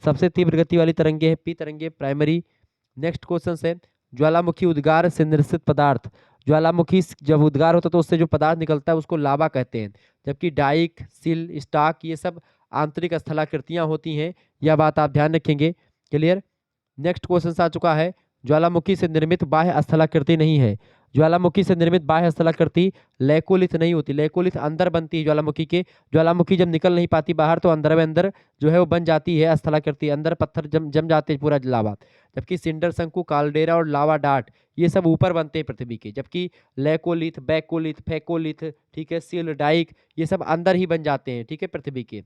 सबसे तीव्र गति वाली तरंगे है पी तरंगे प्राइमरी। नेक्स्ट क्वेश्चन है, ज्वालामुखी उद्गार से निरसित पदार्थ, ज्वालामुखी जब उद्गार होता है तो उससे जो पदार्थ निकलता है उसको लावा कहते हैं, जबकि डाइक, सिल, स्टाक ये सब आंतरिक स्थलाकृतियां होती हैं, यह बात आप ध्यान रखेंगे। क्लियर। नेक्स्ट क्वेश्चन आ चुका है, ज्वालामुखी से निर्मित बाह्य स्थलाकृति नहीं है, ज्वालामुखी से निर्मित बाह्य स्थलाकृति लैकोलिथ नहीं होती, लैकोलिथ अंदर बनती है ज्वालामुखी के, ज्वालामुखी जब निकल नहीं पाती बाहर तो अंदर में अंदर जो है वो बन जाती है स्थलाकृति, अंदर पत्थर जम जाते हैं पूरा लावा, जबकि सिंडर शंकु, काल्डेरा और लावा डार्ट ये सब ऊपर बनते हैं पृथ्वी के, जबकि लैकोलिथ, बैकोलिथ, फेकोलिथ, ठीक है, सिल, डाइक ये सब अंदर ही बन जाते हैं, ठीक है, पृथ्वी के।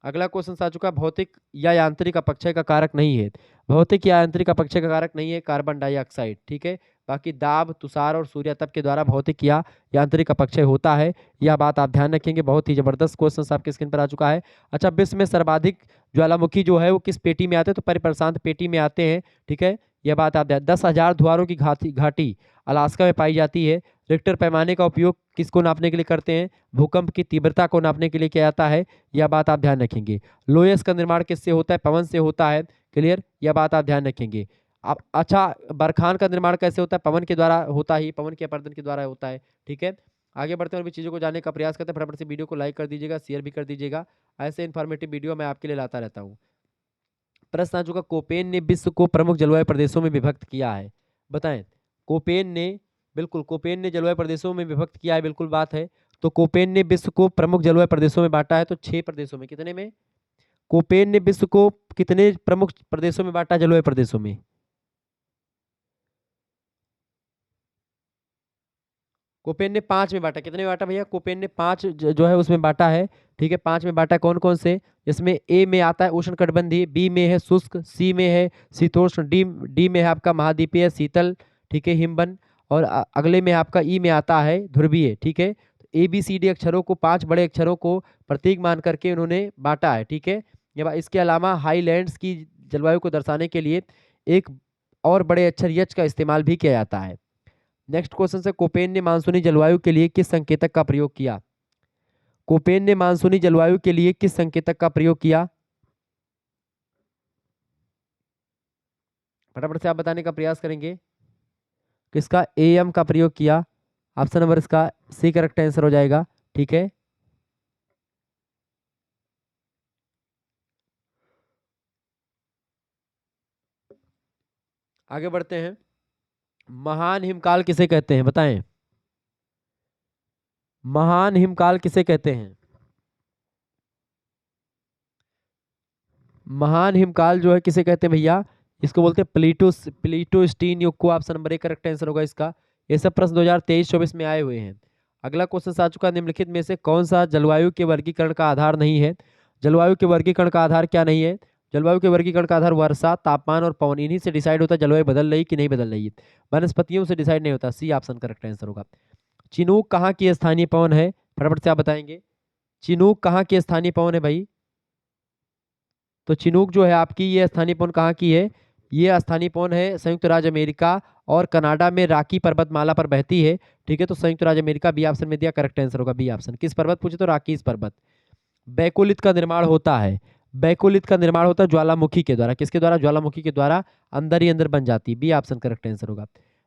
अगला क्वेश्चन आ चुका है, भौतिक या यांत्रिक अपक्षय का कारक नहीं है, भौतिक या यांत्रिक अपक्षय का कारक नहीं है कार्बन डाइऑक्साइड, ठीक है, बाकी दाब, तुषार और सूर्यातप के द्वारा भौतिक या यांत्रिक अपक्षय होता है, यह बात आप ध्यान रखेंगे। बहुत ही जबरदस्त क्वेश्चन आपके स्क्रीन पर आ चुका है। अच्छा, विश्व में सर्वाधिक ज्वालामुखी जो है वो किस पेटी में आते हैं? तो परिप्रशांत पेटी में आते हैं, ठीक है, यह बात आप 10,000 द्वारों की घाटी अलास्का में पाई जाती है। रिक्टर पैमाने का उपयोग किसको नापने के लिए करते हैं? भूकंप की तीव्रता को नापने के लिए किया जाता है, यह बात आप ध्यान रखेंगे। लोयस का निर्माण किससे होता है? पवन से होता है, क्लियर, यह बात आप ध्यान रखेंगे। अब अच्छा, बरखान का निर्माण कैसे होता है? पवन के द्वारा होता ही, पवन के अपर्दन के द्वारा होता है, ठीक है। आगे बढ़ते हैं और भी चीज़ों को जानने का प्रयास करते हैं, फटाफट से वीडियो को लाइक कर दीजिएगा, शेयर भी कर दीजिएगा, ऐसे इन्फॉर्मेटिव वीडियो मैं आपके लिए लाता रहता हूँ। प्रश्न आ चुका, कोपेन ने विश्व को प्रमुख जलवायु प्रदेशों में विभक्त किया है, बताएं। कोपेन ने, बिल्कुल कोपेन ने जलवायु प्रदेशों में विभक्त किया है, बिल्कुल बात है। तो कोपेन ने विश्व को प्रमुख जलवायु प्रदेशों में बांटा है, तो 6 प्रदेशों में, कितने में? कोपेन ने विश्व को कितने प्रमुख प्रदेशों में बांटा? जलवायु प्रदेशों में। कोपेन ने 5 में बांटा, कितने में बांटा भैया? कोपेन ने 5 जो है उसमें बांटा है, ठीक है, 5 में बांटा। कौन कौन से? इसमें ए में आता है उष्णकटिबंधीय, बी में है शुष्क, सी में है शीतोष्ण, डी में है आपका महाद्वीपीय शीतल, ठीक है, हिमवन, और अगले में आपका ई में आता है ध्रुवीय, ठीक है। ए बी सी डी अक्षरों को, 5 बड़े अक्षरों को प्रतीक मान करके उन्होंने बांटा है, ठीक है। इसके अलावा हाईलैंड्स की जलवायु को दर्शाने के लिए एक और बड़े अक्षर यच का इस्तेमाल भी किया जाता है। नेक्स्ट क्वेश्चन से, कोपेन ने मानसूनी जलवायु के लिए किस संकेतक का प्रयोग किया? कोपेन ने मानसूनी जलवायु के लिए किस संकेतक का प्रयोग किया? फटाफट से आप बताने का प्रयास करेंगे। किसका? एएम का प्रयोग किया, ऑप्शन नंबर इसका सी करेक्ट आंसर हो जाएगा, ठीक है। आगे बढ़ते हैं, महान हिमकाल किसे कहते हैं, बताएं। महान हिमकाल किसे कहते हैं? महान हिमकाल जो है किसे कहते हैं भैया? इसको बोलते हैं प्लीटोस्टीन युग को, option number A correct answer होगा इसका। ये सब प्रश्न 2023-24 में आए हुए हैं। अगला क्वेश्चन आ चुका, निम्नलिखित में से कौन सा जलवायु के वर्गीकरण का आधार नहीं है? जलवायु के वर्गीकरण का आधार क्या नहीं है? जलवायु के वर्गीकरण का आधार वर्षा, तापमान और पवन, इन्हीं से डिसाइड होता है जलवायु बदल रही कि नहीं बदल रही है, वनस्पतियों से डिसाइड नहीं होता, सी ऑप्शन करेक्ट आंसर होगा। चिनूक कहाँ की स्थानीय पवन है? फटाफट से आप बताएंगे। चिनूक कहाँ की स्थानीय पवन है भाई? तो चिनूक जो है आपकी, ये स्थानीय पवन कहाँ की है? ये स्थानीय पवन है संयुक्त राज्य अमेरिका और कनाडा में राकी पर्वतमाला पर बहती है, ठीक है। तो संयुक्त राज्य अमेरिका बी ऑप्शन में दिया, करेक्ट आंसर होगा बी ऑप्शन। किस पर्वत पूछे? तो राकीस पर्वत। बैकोलिथ का निर्माण होता है, बैकोलिथ का निर्माण होता है ज्वालामुखी के द्वारा, किसके द्वारा? ज्वालामुखी के द्वारा, अंदर ही अंदर बन जाती है, बी ऑप्शन करेक्ट आंसर होगा।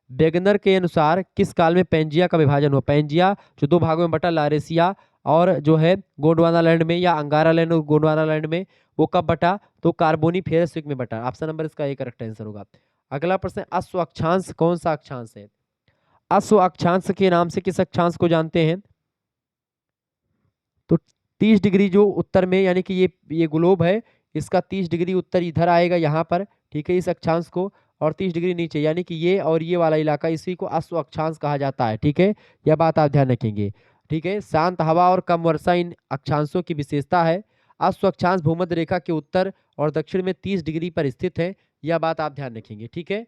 वेगनर के अनुसार किस काल में पेंजिया का विभाजन हुआ? पेंजिया जो 2 भागों में बटा, लारेसिया और जो है गोंडवाना लैंड में, या अंगारा लैंड और गोंडवाना लैंड में, वो कब बटा, तो कार्बोनिफेरस युग में बटा। ऑप्शन नंबर इसका ए करेक्ट आंसर होगा। अगला प्रश्न, अश्व अक्षांश कौन सा अक्षांश है? अश्व अक्षांश के नाम से किस अक्षांश को जानते हैं? तो 30 डिग्री जो उत्तर में, यानी कि ये ग्लोब है, इसका 30 डिग्री उत्तर इधर आएगा यहाँ पर, ठीक है, इस अक्षांश को, और 30 डिग्री नीचे, यानी कि ये और ये वाला इलाका, इसी को अश्व अक्षांश कहा जाता है, ठीक है। यह बात आप ध्यान रखेंगे, ठीक है। शांत हवा और कम वर्षा इन अक्षांशों की विशेषता है। अश्व अक्षांश भूमध्य रेखा के उत्तर और दक्षिण में 30 डिग्री पर स्थित है, यह बात आप ध्यान रखेंगे, ठीक है।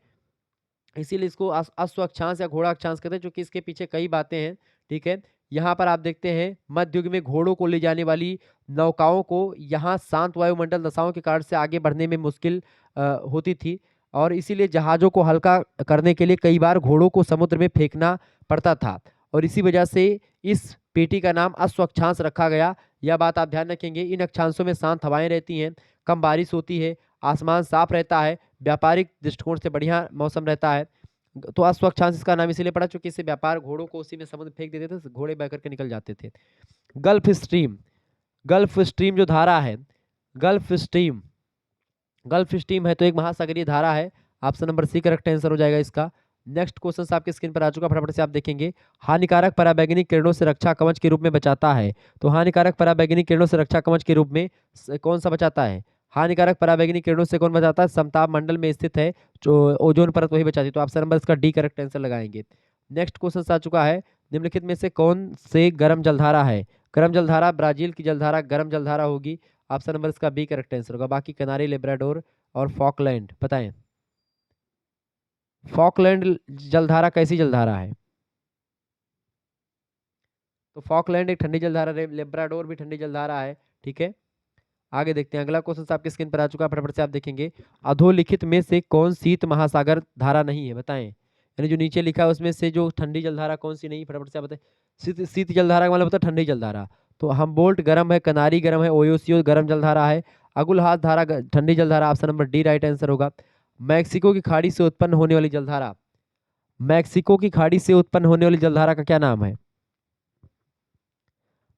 इसीलिए इसको अश्व अक्षांश या घोड़ा अक्षांश कहते हैं, क्योंकि इसके पीछे कई बातें हैं, ठीक है। यहाँ पर आप देखते हैं मध्य युग में घोड़ों को ले जाने वाली नौकाओं को यहाँ शांत वायुमंडल दशाओं के कारण से आगे बढ़ने में मुश्किल होती थी, और इसीलिए जहाज़ों को हल्का करने के लिए कई बार घोड़ों को समुद्र में फेंकना पड़ता था, और इसी वजह से इस पेटी का नाम अश्व अक्षांश रखा गया। यह बात आप ध्यान रखेंगे। इन अक्षांशों में शांत हवाएं रहती हैं, कम बारिश होती है, आसमान साफ रहता है, व्यापारिक दृष्टिकोण से बढ़िया मौसम रहता है। तो अश्व अक्षांश इसका नाम इसीलिए पड़ा क्योंकि इससे व्यापार, घोड़ों को उसी में समुद्र फेंक देते थे, घोड़े बह करके निकल जाते थे। गल्फ स्ट्रीम, गल्फ स्ट्रीम जो धारा है, गल्फ स्ट्रीम, गल्फ स्ट्रीम है तो एक महासागरीय धारा है। Option number c correct answer हो जाएगा इसका। नेक्स्ट क्वेश्चन आपके स्क्रीन पर आ चुका, फटाफट से आप देखेंगे। हानिकारक पराबैंगनी किरणों से रक्षा कवच के रूप में बचाता है। तो हानिकारक पराबैंगनी किरणों से रक्षा कवच के रूप में कौन सा बचाता है? हानिकारक पराबैंगनी किरणों से कौन बचाता है? समताप मंडल में स्थित है जो ओजोन परत, वही बचाती है। तो ऑप्शन नंबर इसका डी करेक्ट आंसर लगाएंगे। नेक्स्ट क्वेश्चन आ चुका है, निम्नलिखित में से कौन से गर्म जलधारा है? गर्म जलधारा, ब्राजील की जलधारा गर्म जलधारा होगी। ऑप्शन नंबर इसका बी करेक्ट आंसर होगा। बाकी कनारी, लेब्राडोर और फॉकलैंड बताएं। फॉकलैंड जलधारा कैसी जलधारा है? तो फॉकलैंड एक ठंडी जलधारा है, लेब्राडोर भी ठंडी जलधारा है, ठीक है। आगे देखते हैं, अगला क्वेश्चन आपके स्क्रीन पर आ चुका है, फटाफट से आप देखेंगे। अधोलिखित में से कौन शीत महासागर धारा नहीं है? बताएं। यानी जो नीचे लिखा है उसमें से जो ठंडी जलधारा कौन सी नहीं, फटाफट से आप बताएं। शीत जलधारा का मतलब होता है ठंडी जलधारा। तो हमबोल्ट गर्म है, कनारी गर्म है, ओयोसियो गर्म जलधारा है, अगुलहास धारा ठंडी जलधारा। Option number D right answer होगा। मैक्सिको की खाड़ी से उत्पन्न होने वाली जलधारा, मैक्सिको की खाड़ी से उत्पन्न होने वाली जलधारा का क्या नाम है?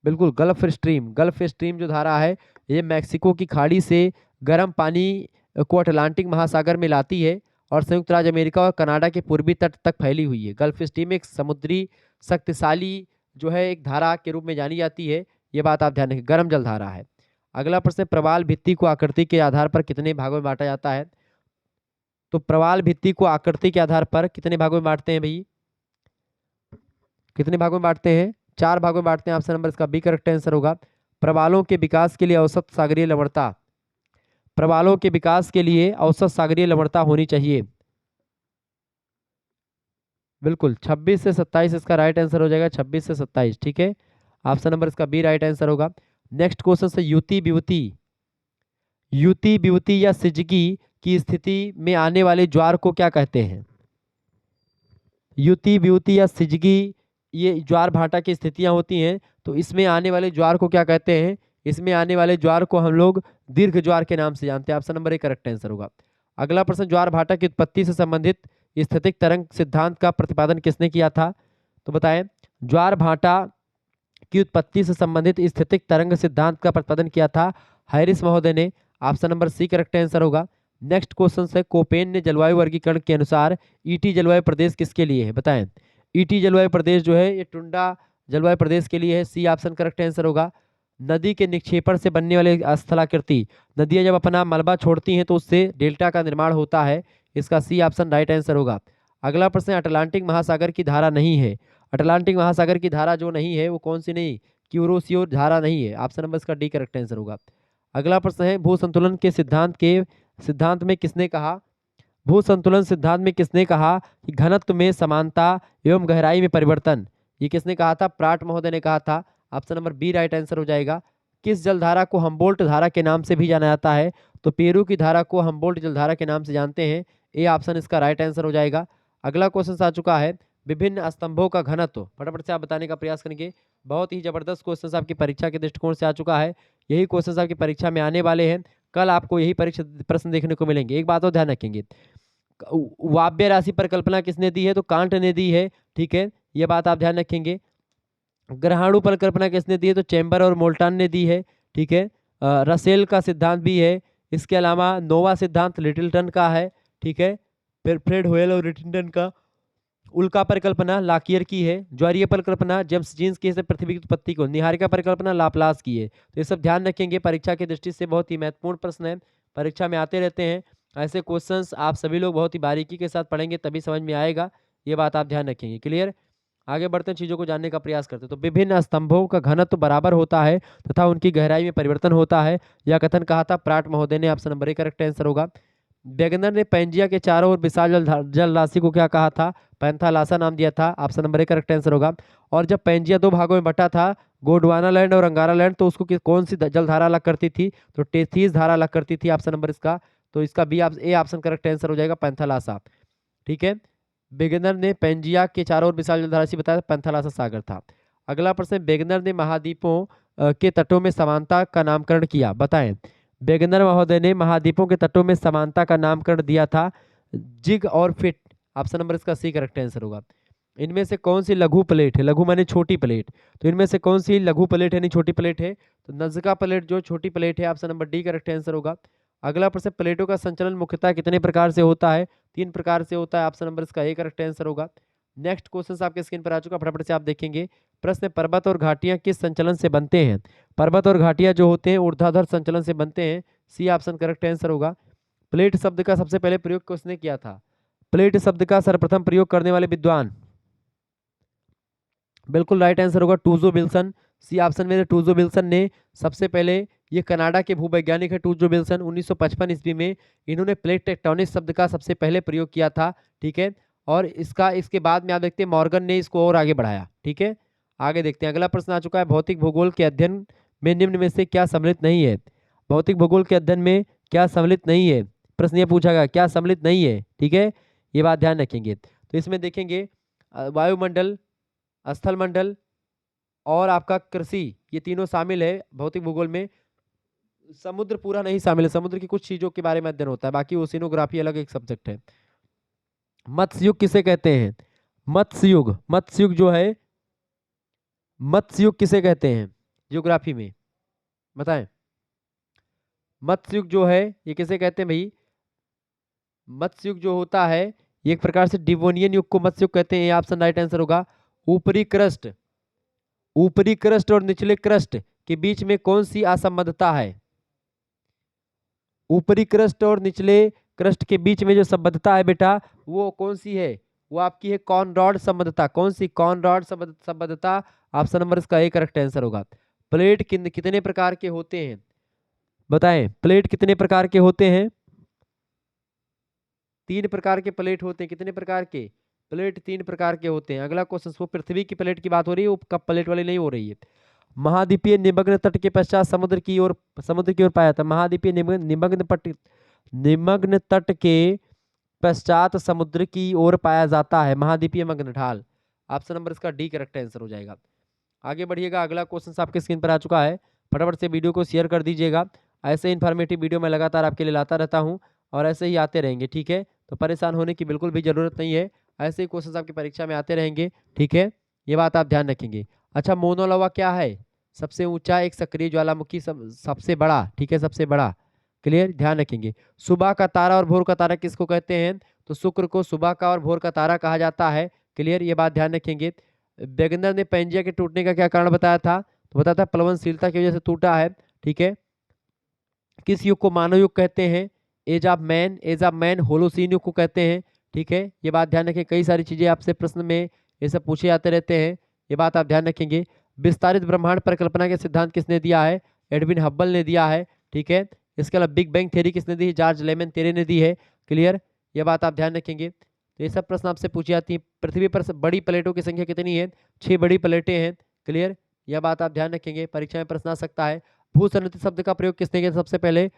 बिल्कुल, गल्फ स्ट्रीम। गल्फ स्ट्रीम जो धारा है ये मैक्सिको की खाड़ी से गर्म पानी को अटलांटिक महासागर में लाती है और संयुक्त राज्य अमेरिका और कनाडा के पूर्वी तट तक फैली हुई है। गल्फ स्ट्रीम एक समुद्री शक्तिशाली जो है एक धारा के रूप में जानी जाती है, ये बात आप ध्यान रखें, गर्म जल धारा है। अगला प्रश्न, प्रवाल भित्ति को आकृति के आधार पर कितने भागों में बांटा जाता है? तो प्रवाल भित्ति को आकृति के आधार पर कितने भागों में बांटते हैं भाई? कितने भागों में बांटते हैं? 4 भागों में बांटते हैं। ऑप्शन नंबर इसका बी करेक्ट आंसर होगा। प्रवालों के विकास के लिए औसत सागरीय लवणता, प्रवालों के विकास के लिए औसत सागरीय लवणता होनी चाहिए। बिल्कुल 26 से 27 इसका राइट आंसर हो जाएगा, 26 से 27, ठीक है। ऑप्शन नंबर इसका बी राइट आंसर होगा। नेक्स्ट क्वेश्चन से, युति विभूति, युति विभूति या सिजगी की स्थिति में आने वाले ज्वार को क्या कहते हैं? युति विभूति या सिजगी, ये ज्वार भाटा की स्थितियां होती हैं, तो इसमें आने वाले ज्वार को क्या कहते हैं? इसमें आने वाले ज्वार को हम लोग दीर्घ ज्वार के नाम से जानते हैं। Option number A correct answer होगा। अगला प्रश्न, ज्वार भाटा की उत्पत्ति से संबंधित स्थैतिक तरंग सिद्धांत का प्रतिपादन किसने किया था? तो बताएं। ज्वार भाटा की उत्पत्ति से संबंधित स्थैतिक तरंग सिद्धांत का प्रतिपादन किया था हैरिस महोदय ने। Option number c correct answer होगा। नेक्स्ट क्वेश्चन है, कोपेन ने जलवायु वर्गीकरण के अनुसार ईटी जलवायु प्रदेश किसके लिए है? बताएं। ईटी जलवायु प्रदेश जो है ये टुंडा जलवायु प्रदेश के लिए है, सी ऑप्शन करेक्ट आंसर होगा। नदी के निक्षेपण से बनने वाले स्थलाकृति, नदियां जब अपना मलबा छोड़ती हैं तो उससे डेल्टा का निर्माण होता है, इसका सी ऑप्शन राइट आंसर होगा। अगला प्रश्न, अटलांटिक महासागर की धारा नहीं है। अटलांटिक महासागर की धारा जो नहीं है वो कौन सी नहीं? क्यूरोसियो धारा नहीं है। ऑप्शन नंबर इसका डी करेक्ट आंसर होगा। अगला प्रश्न है, भू संतुलन के सिद्धांत में किसने कहा? भू संतुलन सिद्धांत में किसने कहा कि घनत्व में समानता एवं गहराई में परिवर्तन? ये किसने कहा था? प्राट महोदय ने कहा था। Option number b right answer हो जाएगा। किस जलधारा को हम्बोल्ट धारा के नाम से भी जाना जाता है? तो पेरू की धारा को हम्बोल्ट जलधारा के नाम से जानते हैं, ए ऑप्शन इसका राइट आंसर हो जाएगा। अगला क्वेश्चन आ चुका है, विभिन्न स्तंभों का घनत्व, फटाफट से आप बताने का प्रयास करेंगे। बहुत ही जबरदस्त क्वेश्चन आपकी परीक्षा के दृष्टिकोण से आ चुका है, यही क्वेश्चन आपकी परीक्षा में आने वाले हैं, कल आपको यही परीक्षा प्रश्न देखने को मिलेंगे। एक बात और ध्यान रखेंगे, वाव्य राशि परिकल्पना किसने दी है? तो कांट ने दी है, ठीक है, ये बात आप ध्यान रखेंगे। ग्रहाणु परिकल्पना किसने दी है? तो चैम्बर और मोल्टन ने दी है, ठीक है। रसेल का सिद्धांत भी है। इसके अलावा नोवा सिद्धांत लिटिलटन का है, ठीक है। फिर फ्रेड होयल और लिटिलटन का। उल्का परिकल्पना लाकियर की है। ज्वारीय परिकल्पना जेम्स जीन्स की है, पृथ्वी की उत्पत्ति को। निहारिका परिकल्पना लाप्लास की है। तो ये सब ध्यान रखेंगे, परीक्षा की दृष्टि से बहुत ही महत्वपूर्ण प्रश्न है, परीक्षा में आते रहते हैं। ऐसे क्वेश्चंस आप सभी लोग बहुत ही बारीकी के साथ पढ़ेंगे तभी समझ में आएगा, ये बात आप ध्यान रखेंगे। क्लियर? आगे बढ़ते हैं, चीजों को जानने का प्रयास करते हैं। तो विभिन्न स्तंभों का घनत्व बराबर होता है तथा उनकी गहराई में परिवर्तन होता है, यह कथन कहा था प्राट महोदय ने। Option number A correct answer होगा। वेगनर ने पैंजिया के चारों ओर विशाल जल राशि को क्या कहा था? पैंथालासा नाम दिया था। Option number A correct answer होगा। और जब पैंजिया दो भागों में बटा था, गोंडवाना लैंड और अंगारा लैंड, तो उसको कौन सी जलधारा अलग करती थी? तो टेथीस धारा अलग करती थी। ऑप्शन नंबर इसका, तो इसका b a option correct answer हो जाएगा, पैंथालासा। ठीक है। वेगनर ने पैंजिया के चारों ओर विशाल जलधाराशि बताया, पैंथालासा सागर था। अगला प्रश्न, वेगनर ने महाद्वीपों के तटों में समानता का नामकरण किया, बताएं। वेगनर महोदय ने महाद्वीपों के तटों में समानता का नामकरण दिया था जिग और फिट। ऑप्शन नंबर इसका सी करेक्ट आंसर होगा। इनमें से कौन सी लघु प्लेट है? लघु माने छोटी प्लेट, तो इनमें से कौन सी लघु प्लेट है यानी छोटी प्लेट है? तो नज़का प्लेट जो छोटी प्लेट है, option number D correct answer होगा। अगला प्रश्न, प्लेटों का संचलन मुख्यतः कितने प्रकार से होता है? 3 प्रकार से होता है। ऑप्शन नंबर इसका ए करेक्ट आंसर होगा। नेक्स्ट क्वेश्चन आपके स्क्रीन पर आ चुका, फटाफट से आप देखेंगे। प्रश्न, पर्वत और घाटियां किस संचलन से बनते हैं? पर्वत और घाटियां जो होते हैं ऊर्ध्वाधर संचलन से बनते हैं। सी ऑप्शन करेक्ट आंसर होगा। प्लेट शब्द का सबसे पहले प्रयोग किसने किया था? प्लेट शब्द का सर्वप्रथम प्रयोग करने वाले विद्वान, बिल्कुल राइट आंसर होगा, टूजो विल्सन। सी ऑप्शन में टूजो विल्सन ने सबसे पहले, ये कनाडा के भूवैज्ञानिक है टूजो विल्सन, 1955 ईस्वी में इन्होंने प्लेट टेक्टोनिक शब्द का सबसे पहले प्रयोग किया था। ठीक है। और इसके बाद में आप देखते हैं मॉर्गन ने इसको और आगे बढ़ाया। ठीक है। आगे देखते हैं, अगला प्रश्न आ चुका है, भौतिक भूगोल के अध्ययन में निम्न में से क्या सम्मिलित नहीं है? भौतिक भूगोल के अध्ययन में क्या सम्मिलित नहीं है? प्रश्न ये पूछा गया, क्या सम्मिलित नहीं है? ठीक है, ये बात ध्यान रखेंगे। तो इसमें देखेंगे वायुमंडल, स्थल मंडल और आपका कृषि, ये तीनों शामिल है भौतिक भूगोल में। समुद्र पूरा नहीं शामिल है, समुद्र की कुछ चीजों के बारे में अध्ययन होता है, बाकी ओशिनोग्राफी अलग एक सब्जेक्ट है। मत्स्य युग किसे कहते हैं? मत्स्य युग, मत्स्य युग जो है, मत्स्य युग किसे कहते हैं ज्योग्राफी में, बताएं। मत्स्य युग जो है ये किसे कहते हैं भाई? मत्स्य युग जो होता है ये एक प्रकार से डिवोनियन युग को मत्स्य युग कहते हैं। ये ऑप्शन राइट आंसर होगा। ऊपरी क्रस्ट, ऊपरी क्रस्ट और निचले क्रस्ट के बीच में कौन सी असंबद्धता है? ऊपरी क्रस्ट और निचले क्रस्ट के बीच में जो संबद्धता है बेटा, वो कौन सी है? वो आपकी है कॉनरॉड संबद्धता। कौन सी? कॉनरॉड संबद्धता। ऑप्शन नंबर इसका ए करेक्ट आंसर होगा। प्लेट कितने प्रकार के होते हैं, बताएं। प्लेट कितने प्रकार के होते हैं? 3 प्रकार के प्लेट होते हैं। कितने प्रकार के? प्लेट 3 प्रकार के होते हैं। अगला क्वेश्चन, वो पृथ्वी की प्लेट की बात हो रही है, वो कप प्लेट वाली नहीं हो रही है। महाद्वीपीय निमग्न तट के पश्चात समुद्र की ओर पाया था। महाद्वीपीय निमग्न तट के पश्चात समुद्र की ओर पाया जाता है महाद्वीपीय मग्न ढाल। ऑप्शन नंबर इसका डी करेक्ट आंसर हो जाएगा। आगे बढ़िएगा, अगला क्वेश्चन आपके स्क्रीन पर आ चुका है, फटाफट से वीडियो को शेयर कर दीजिएगा। ऐसे इन्फॉर्मेटिव वीडियो मैं लगातार आपके लिए लाता रहता हूँ और ऐसे ही आते रहेंगे। ठीक है, तो परेशान होने की बिल्कुल भी ज़रूरत नहीं है, ऐसे ही क्वेश्चंस आपकी परीक्षा में आते रहेंगे। ठीक है, ये बात आप ध्यान रखेंगे। अच्छा, मोनो लावा क्या है? सबसे ऊंचा एक सक्रिय ज्वालामुखी, सबसे बड़ा। ठीक है, सबसे बड़ा। क्लियर, ध्यान रखेंगे। सुबह का तारा और भोर का तारा किसको कहते हैं? तो शुक्र को सुबह का और भोर का तारा कहा जाता है। क्लियर, ये बात ध्यान रखेंगे। वेगनर ने पैंजिया के टूटने का क्या कारण बताया था? तो बताया था प्लवनशीलता की वजह से टूटा है। ठीक है। किस युग को मानव युग कहते हैं? Age of man, age of man Holocene युग को कहते हैं। ठीक है, ये बात ध्यान रखें, कई सारी चीजें आपसे प्रश्न में ये सब पूछे जाते रहते हैं, ये बात आप ध्यान रखेंगे। विस्तारित ब्रह्मांड परिकल्पना के सिद्धांत किसने दिया है? एडविन हब्बल ने दिया है। ठीक है, इसके अलावा बिग बैंग थ्योरी किसने दी है? जॉर्ज लेमेन ने दी है। क्लियर, ये बात आप ध्यान रखेंगे। तो ये सब प्रश्न आपसे पूछी जाती है। पृथ्वी पर बड़ी प्लेटों की संख्या कितनी है? 6 बड़ी प्लेटें हैं। क्लियर, यह बात आप ध्यान रखेंगे, परीक्षा में प्रश्न आ सकता है। भूसन्निधि शब्द का प्रयोग किसने किया? सबसे पहले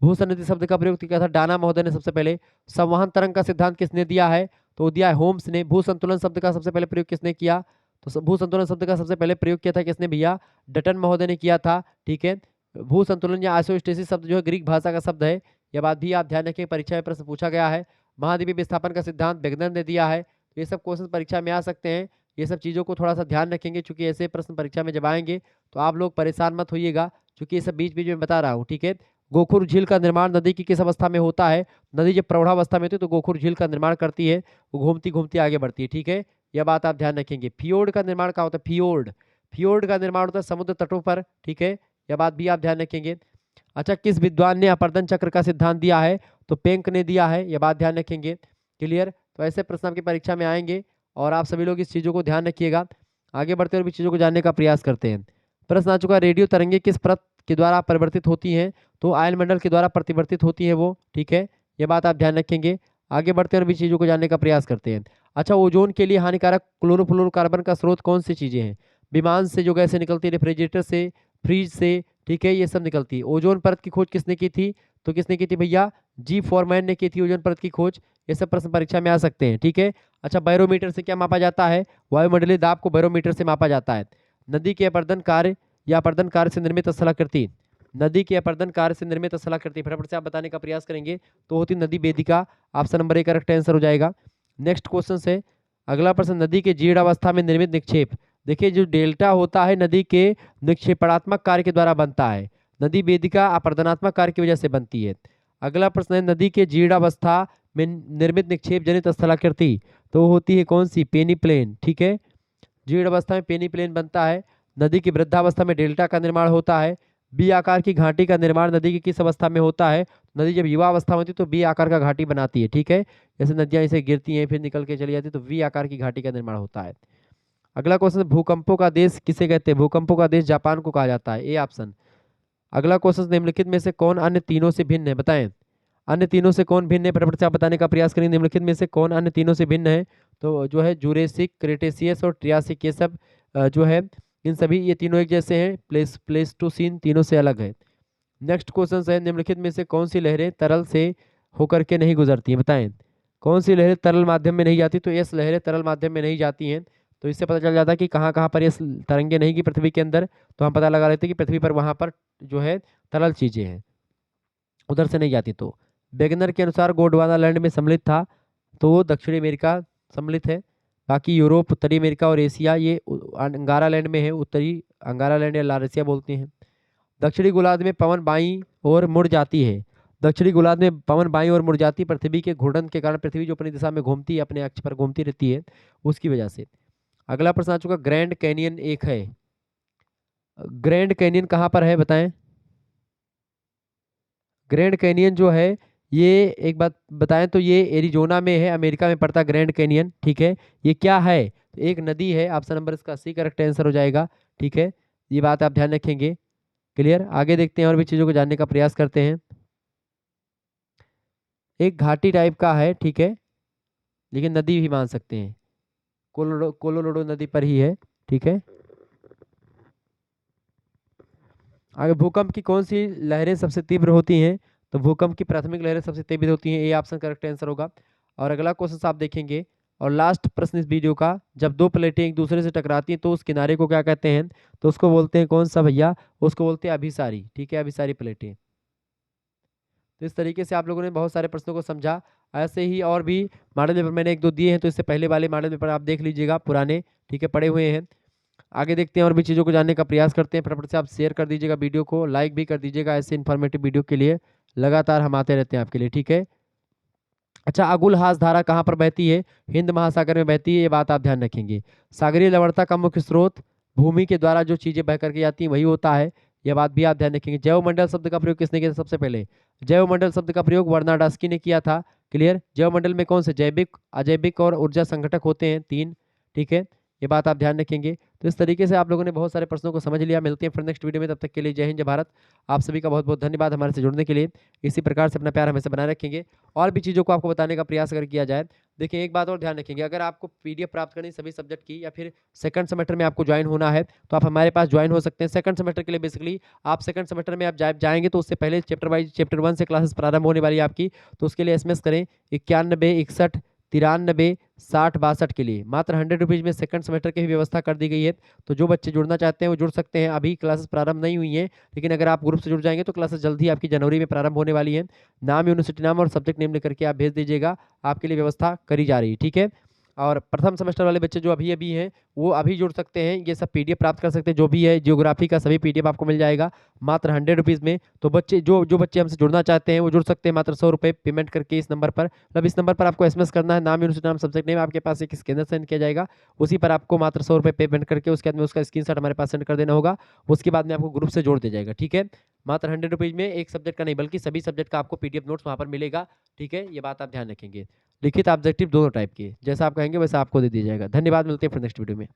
भूसन्निधि शब्द का प्रयोग किया था डाना महोदय ने सबसे पहले। संवहन तरंग का सिद्धांत किसने दिया है? तो दिया है होम्स ने। भूसंतुलन शब्द का सबसे पहले प्रयोग किसने किया? तो भूसंतुलन शब्द का सबसे पहले प्रयोग किया था किसने भैया? डटन महोदय ने किया था। ठीक है, भूसंतुलन या आइसोस्टेसिस शब्द जो है ग्रीक भाषा का शब्द है, यह बात भी आप ध्यान रखें, परीक्षा में प्रश्न पूछा गया है। महाद्वीपीय विस्थापन का सिद्धांत वेगनर ने दिया है। ये सब क्वेश्चन परीक्षा में आ सकते हैं, ये सब चीज़ों को थोड़ा सा ध्यान रखेंगे, क्योंकि ऐसे प्रश्न परीक्षा में जब आएंगे तो आप लोग परेशान मत होइएगा, क्योंकि ये सब बीच बीच में बता रहा हूँ, ठीक है। गोखुर झील का निर्माण नदी की किस अवस्था में होता है? नदी जब प्रौढ़ावस्था में होती है तो गोखुर झील का निर्माण करती है, वो घूमती घूमती आगे बढ़ती है, ठीक है। यह बात आप ध्यान रखेंगे। फियोर्ड का निर्माण कहाँ होता है? फियोर्ड, फियोर्ड का निर्माण होता है समुद्र तटों पर, ठीक है। यह बात भी आप ध्यान रखेंगे। अच्छा, किस विद्वान ने अपर्दन चक्र का सिद्धांत दिया है? तो पेंक ने दिया है, यह बात ध्यान रखेंगे। क्लियर? तो ऐसे प्रश्न आपकी परीक्षा में आएंगे और आप सभी लोग इस चीज़ों को ध्यान रखिएगा। आगे बढ़ते हुए भी चीज़ों को जानने का प्रयास करते हैं। प्रश्न आ चुका है, रेडियो तरंगे किस परत के द्वारा परिवर्तित होती हैं? तो आयनमंडल के द्वारा प्रतिवर्तित होती है वो, ठीक है। ये बात आप ध्यान रखेंगे। आगे बढ़ते हुए भी चीज़ों को जानने का प्रयास करते हैं। अच्छा, ओजोन के लिए हानिकारक क्लोरोफ्लोरोकार्बन का स्रोत कौन सी चीज़ें हैं? विमान से जो गैसें निकलती है, रेफ्रिजरेटर से, फ्रिज से, ठीक है, ये सब निकलती है। ओजोन परत की खोज किसने की थी? तो किसने की थी भैया? जी फॉरमैन ने की थी ओजोन परत की खोज। ये सब प्रश्न परीक्षा में आ सकते हैं, ठीक है। अच्छा, बैरोमीटर से क्या मापा जाता है? वायुमंडलीय दाब को बैरोमीटर से मापा जाता है। नदी के अपर्दन कार्य या अपर्दन कार्य से निर्मित स्थलाकृति, नदी के अपर्दन कार्य से निर्मित स्थलाकृति फटाफट से आप बताने का प्रयास करेंगे तो होती नदी वेदिका। ऑप्शन नंबर 1 करेक्ट आंसर हो जाएगा। नेक्स्ट क्वेश्चन से अगला प्रश्न, नदी के जीर्ण अवस्था में निर्मित निक्षेप। देखिए, जो डेल्टा होता है नदी के निक्षेपणात्मक कार्य के द्वारा बनता है, नदी वेदिका अपर्दनात्मक कार्य की वजह से बनती है। अगला प्रश्न है, नदी के जीर्णावस्था में निर्मित निक्षेप जनित स्थलाकृति तो होती है कौन सी? पेनी प्लेन, ठीक है। जीर्ण अवस्था में पेनी प्लेन बनता है। नदी की वृद्धावस्था में डेल्टा का निर्माण होता है। बी आकार की घाटी का निर्माण नदी की किस अवस्था में होता है? नदी जब युवा अवस्था में होती है तो बी आकार का घाटी बनाती है, ठीक है। जैसे नदियां इसे गिरती हैं फिर निकल के चली जाती है तो वी आकार की घाटी का निर्माण होता है। अगला क्वेश्चन, भूकंपों का देश किसे कहते हैं? भूकंपों का देश जापान को कहा जाता है, ए ऑप्शन। अगला क्वेश्चन, निम्नलिखित में से कौन अन्य तीनों से भिन्न है? बताएं, अन्य तीनों से कौन भिन्न है? फटाफट से आप बताने का प्रयास करेंगे। निम्नलिखित में से कौन अन्य तीनों से भिन्न है? तो जो है जूरेसिक, क्रेटेशियस और ट्रियासिक, ये सब जो है इन सभी ये तीनों एक जैसे हैं, प्लेस्टोसीन तीनों से अलग है। नेक्स्ट क्वेश्चन है, निम्नलिखित में से कौन सी लहरें तरल से होकर के नहीं गुजरती हैं? बताएं, कौन सी लहरें तरल माध्यम में नहीं जाती? तो ये लहरें तरल माध्यम में नहीं जाती हैं। तो इससे पता चल जाता है कि कहाँ कहाँ पर ये तरंगे नहीं की पृथ्वी के अंदर, तो हम पता लगा लेते हैं कि पृथ्वी पर वहाँ पर जो है तरल चीज़ें हैं, उधर से नहीं जाती। तो वेगनर के अनुसार गोंडवाना लैंड में सम्मिलित था, तो वो दक्षिणी अमेरिका सम्मिलित है। बाकी यूरोप, उत्तरी अमेरिका और एशिया ये अंगारा लैंड में है, उत्तरी अंगारा लैंड या लारेशिया बोलते हैं। दक्षिणी गोलार्ध में पवन बाईं ओर मुड़ जाती है। दक्षिणी गोलार्ध में पवन बाईं ओर मुड़ जाती है पृथ्वी के घूर्णन के कारण। पृथ्वी जो अपनी दिशा में घूमती है, अपने अक्ष पर घूमती रहती है, उसकी वजह से। अगला प्रश्न आ चुका, ग्रैंड कैनियन एक है। ग्रैंड कैनियन कहाँ पर है बताएं? ग्रैंड कैनियन जो है ये एक बात बताएं तो ये एरिजोना में है, अमेरिका में पड़ता है ग्रैंड कैनियन, ठीक है। ये क्या है? एक नदी है। ऑप्शन नंबर इसका सी करेक्ट आंसर हो जाएगा, ठीक है। ये बात आप ध्यान रखेंगे। क्लियर? आगे देखते हैं और भी चीज़ों को जानने का प्रयास करते हैं। एक घाटी टाइप का है, ठीक है, लेकिन नदी भी मान सकते हैं। कोलोराडो नदी पर ही है, ठीक है। आगे, भूकंप की कौन सी लहरें सबसे तीव्र होती हैं? तो भूकंप की प्राथमिक लहरें सबसे तीव्र होती हैं, ए ऑप्शन करेक्ट आंसर होगा। और अगला क्वेश्चन आप देखेंगे और लास्ट प्रश्न इस वीडियो का, जब दो प्लेटें एक दूसरे से टकराती हैं तो उस किनारे को क्या कहते हैं? तो उसको बोलते हैं कौन सा भैया? उसको बोलते हैं अभिसारी, ठीक है, अभिसारी प्लेटें। तो इस तरीके से आप लोगों ने बहुत सारे प्रश्नों को समझा। ऐसे ही और भी मॉडल पेपर मैंने एक दो दिए हैं, तो इससे पहले वाले मॉडल पेपर आप देख लीजिएगा, पुराने, ठीक है, पड़े हुए हैं। आगे देखते हैं और भी चीज़ों को जानने का प्रयास करते हैं। फटाफट से आप शेयर कर दीजिएगा वीडियो को, लाइक भी कर दीजिएगा। ऐसे इन्फॉर्मेटिव वीडियो के लिए लगातार हम आते रहते हैं आपके लिए, ठीक है। अच्छा, अगुलहास धारा कहाँ पर बहती है? हिंद महासागर में बहती है, ये बात आप ध्यान रखेंगे। सागरीय लवणता का मुख्य स्रोत भूमि के द्वारा जो चीजें बह करके जाती हैं वही होता है, यह बात भी आप ध्यान रखेंगे। जैवमंडल शब्द का प्रयोग किसने किया था सबसे पहले? जैवमंडल शब्द का प्रयोग वर्नाडास्की ने किया था। क्लियर? जैवमंडल में कौन से जैविक, अजैविक और ऊर्जा संघटक होते हैं? 3, ठीक है, ये बात आप ध्यान रखेंगे। तो इस तरीके से आप लोगों ने बहुत सारे प्रश्नों को समझ लिया। मिलते हैं फिर नेक्स्ट वीडियो में, तब तक के लिए जय हिंद, जय भारत। आप सभी का बहुत बहुत धन्यवाद हमारे से जुड़ने के लिए। इसी प्रकार से अपना प्यार हमेशा बनाए रखेंगे और भी चीज़ों को आपको बताने का प्रयास अगर किया जाए। देखिए, एक बात और ध्यान रखेंगे, अगर आपको पीडीएफ प्राप्त करनी सभी सब्जेक्ट की या फिर सेकंड सेमेस्टर में आपको ज्वाइन होना है तो आप हमारे पास ज्वाइन हो सकते हैं। सेकंड सेमेस्टर के लिए बेसिकली आप सेकंड सेमेस्टर में आप जाएंगे तो उससे पहले चैप्टर वाइज चैप्टर 1 से क्लासेस प्रारंभ होने वाली है आपकी। तो उसके लिए एसएमएस करें 91 61 93 60 62 के लिए। मात्र 100 रुपीज़ में सेकंड सेमेस्टर की भी व्यवस्था कर दी गई है। तो जो बच्चे जुड़ना चाहते हैं वो जुड़ सकते हैं। अभी क्लासेस प्रारंभ नहीं हुई हैं, लेकिन अगर आप ग्रुप से जुड़ जाएंगे तो क्लासेस जल्द ही आपकी जनवरी में प्रारंभ होने वाली है। नाम, यूनिवर्सिटी नाम और सब्जेक्ट नेम लिख करके आप भेज दीजिएगा, आपके लिए व्यवस्था करी जा रही है, ठीक है। और प्रथम सेमेस्टर वाले बच्चे जो अभी अभी हैं वो अभी जुड़ सकते हैं, ये सब पीडीएफ प्राप्त कर सकते हैं, जो भी है जियोग्राफी का सभी पीडीएफ आपको मिल जाएगा मात्र 100 रुपीज़ में। तो बच्चे जो जो बच्चे हमसे जुड़ना चाहते हैं वो जुड़ सकते हैं मात्र 100 रुपये पेमेंट करके इस नंबर पर। मतलब इस नंबर पर आपको एसएमएस करना है, नाम यूनिवर्सिटी नाम सब्जेक्ट नेम आपके पास एक स्कैनर सेंड किया जाएगा, उसी पर आपको मात्र 100 रुपये पेमेंट करके उसके बाद में उसका स्क्रीनशॉट हमारे पास सेंड कर देना होगा। उसके बाद में आपको ग्रुप से जोड़ दिया जाएगा, ठीक है। मात्र 100 रुपीज़ में एक सब्जेक्ट का नहीं बल्कि सभी सब्जेक्ट का आपको पीडीएफ नोट्स वहाँ पर मिलेगा, ठीक है। ये बात आप ध्यान रखेंगे। लिखित ऑब्जेक्टिव दोनों टाइप के, जैसा आप कहेंगे वैसा आपको दे दिया जाएगा। धन्यवाद, मिलते हैं फिर नेक्स्ट वीडियो में।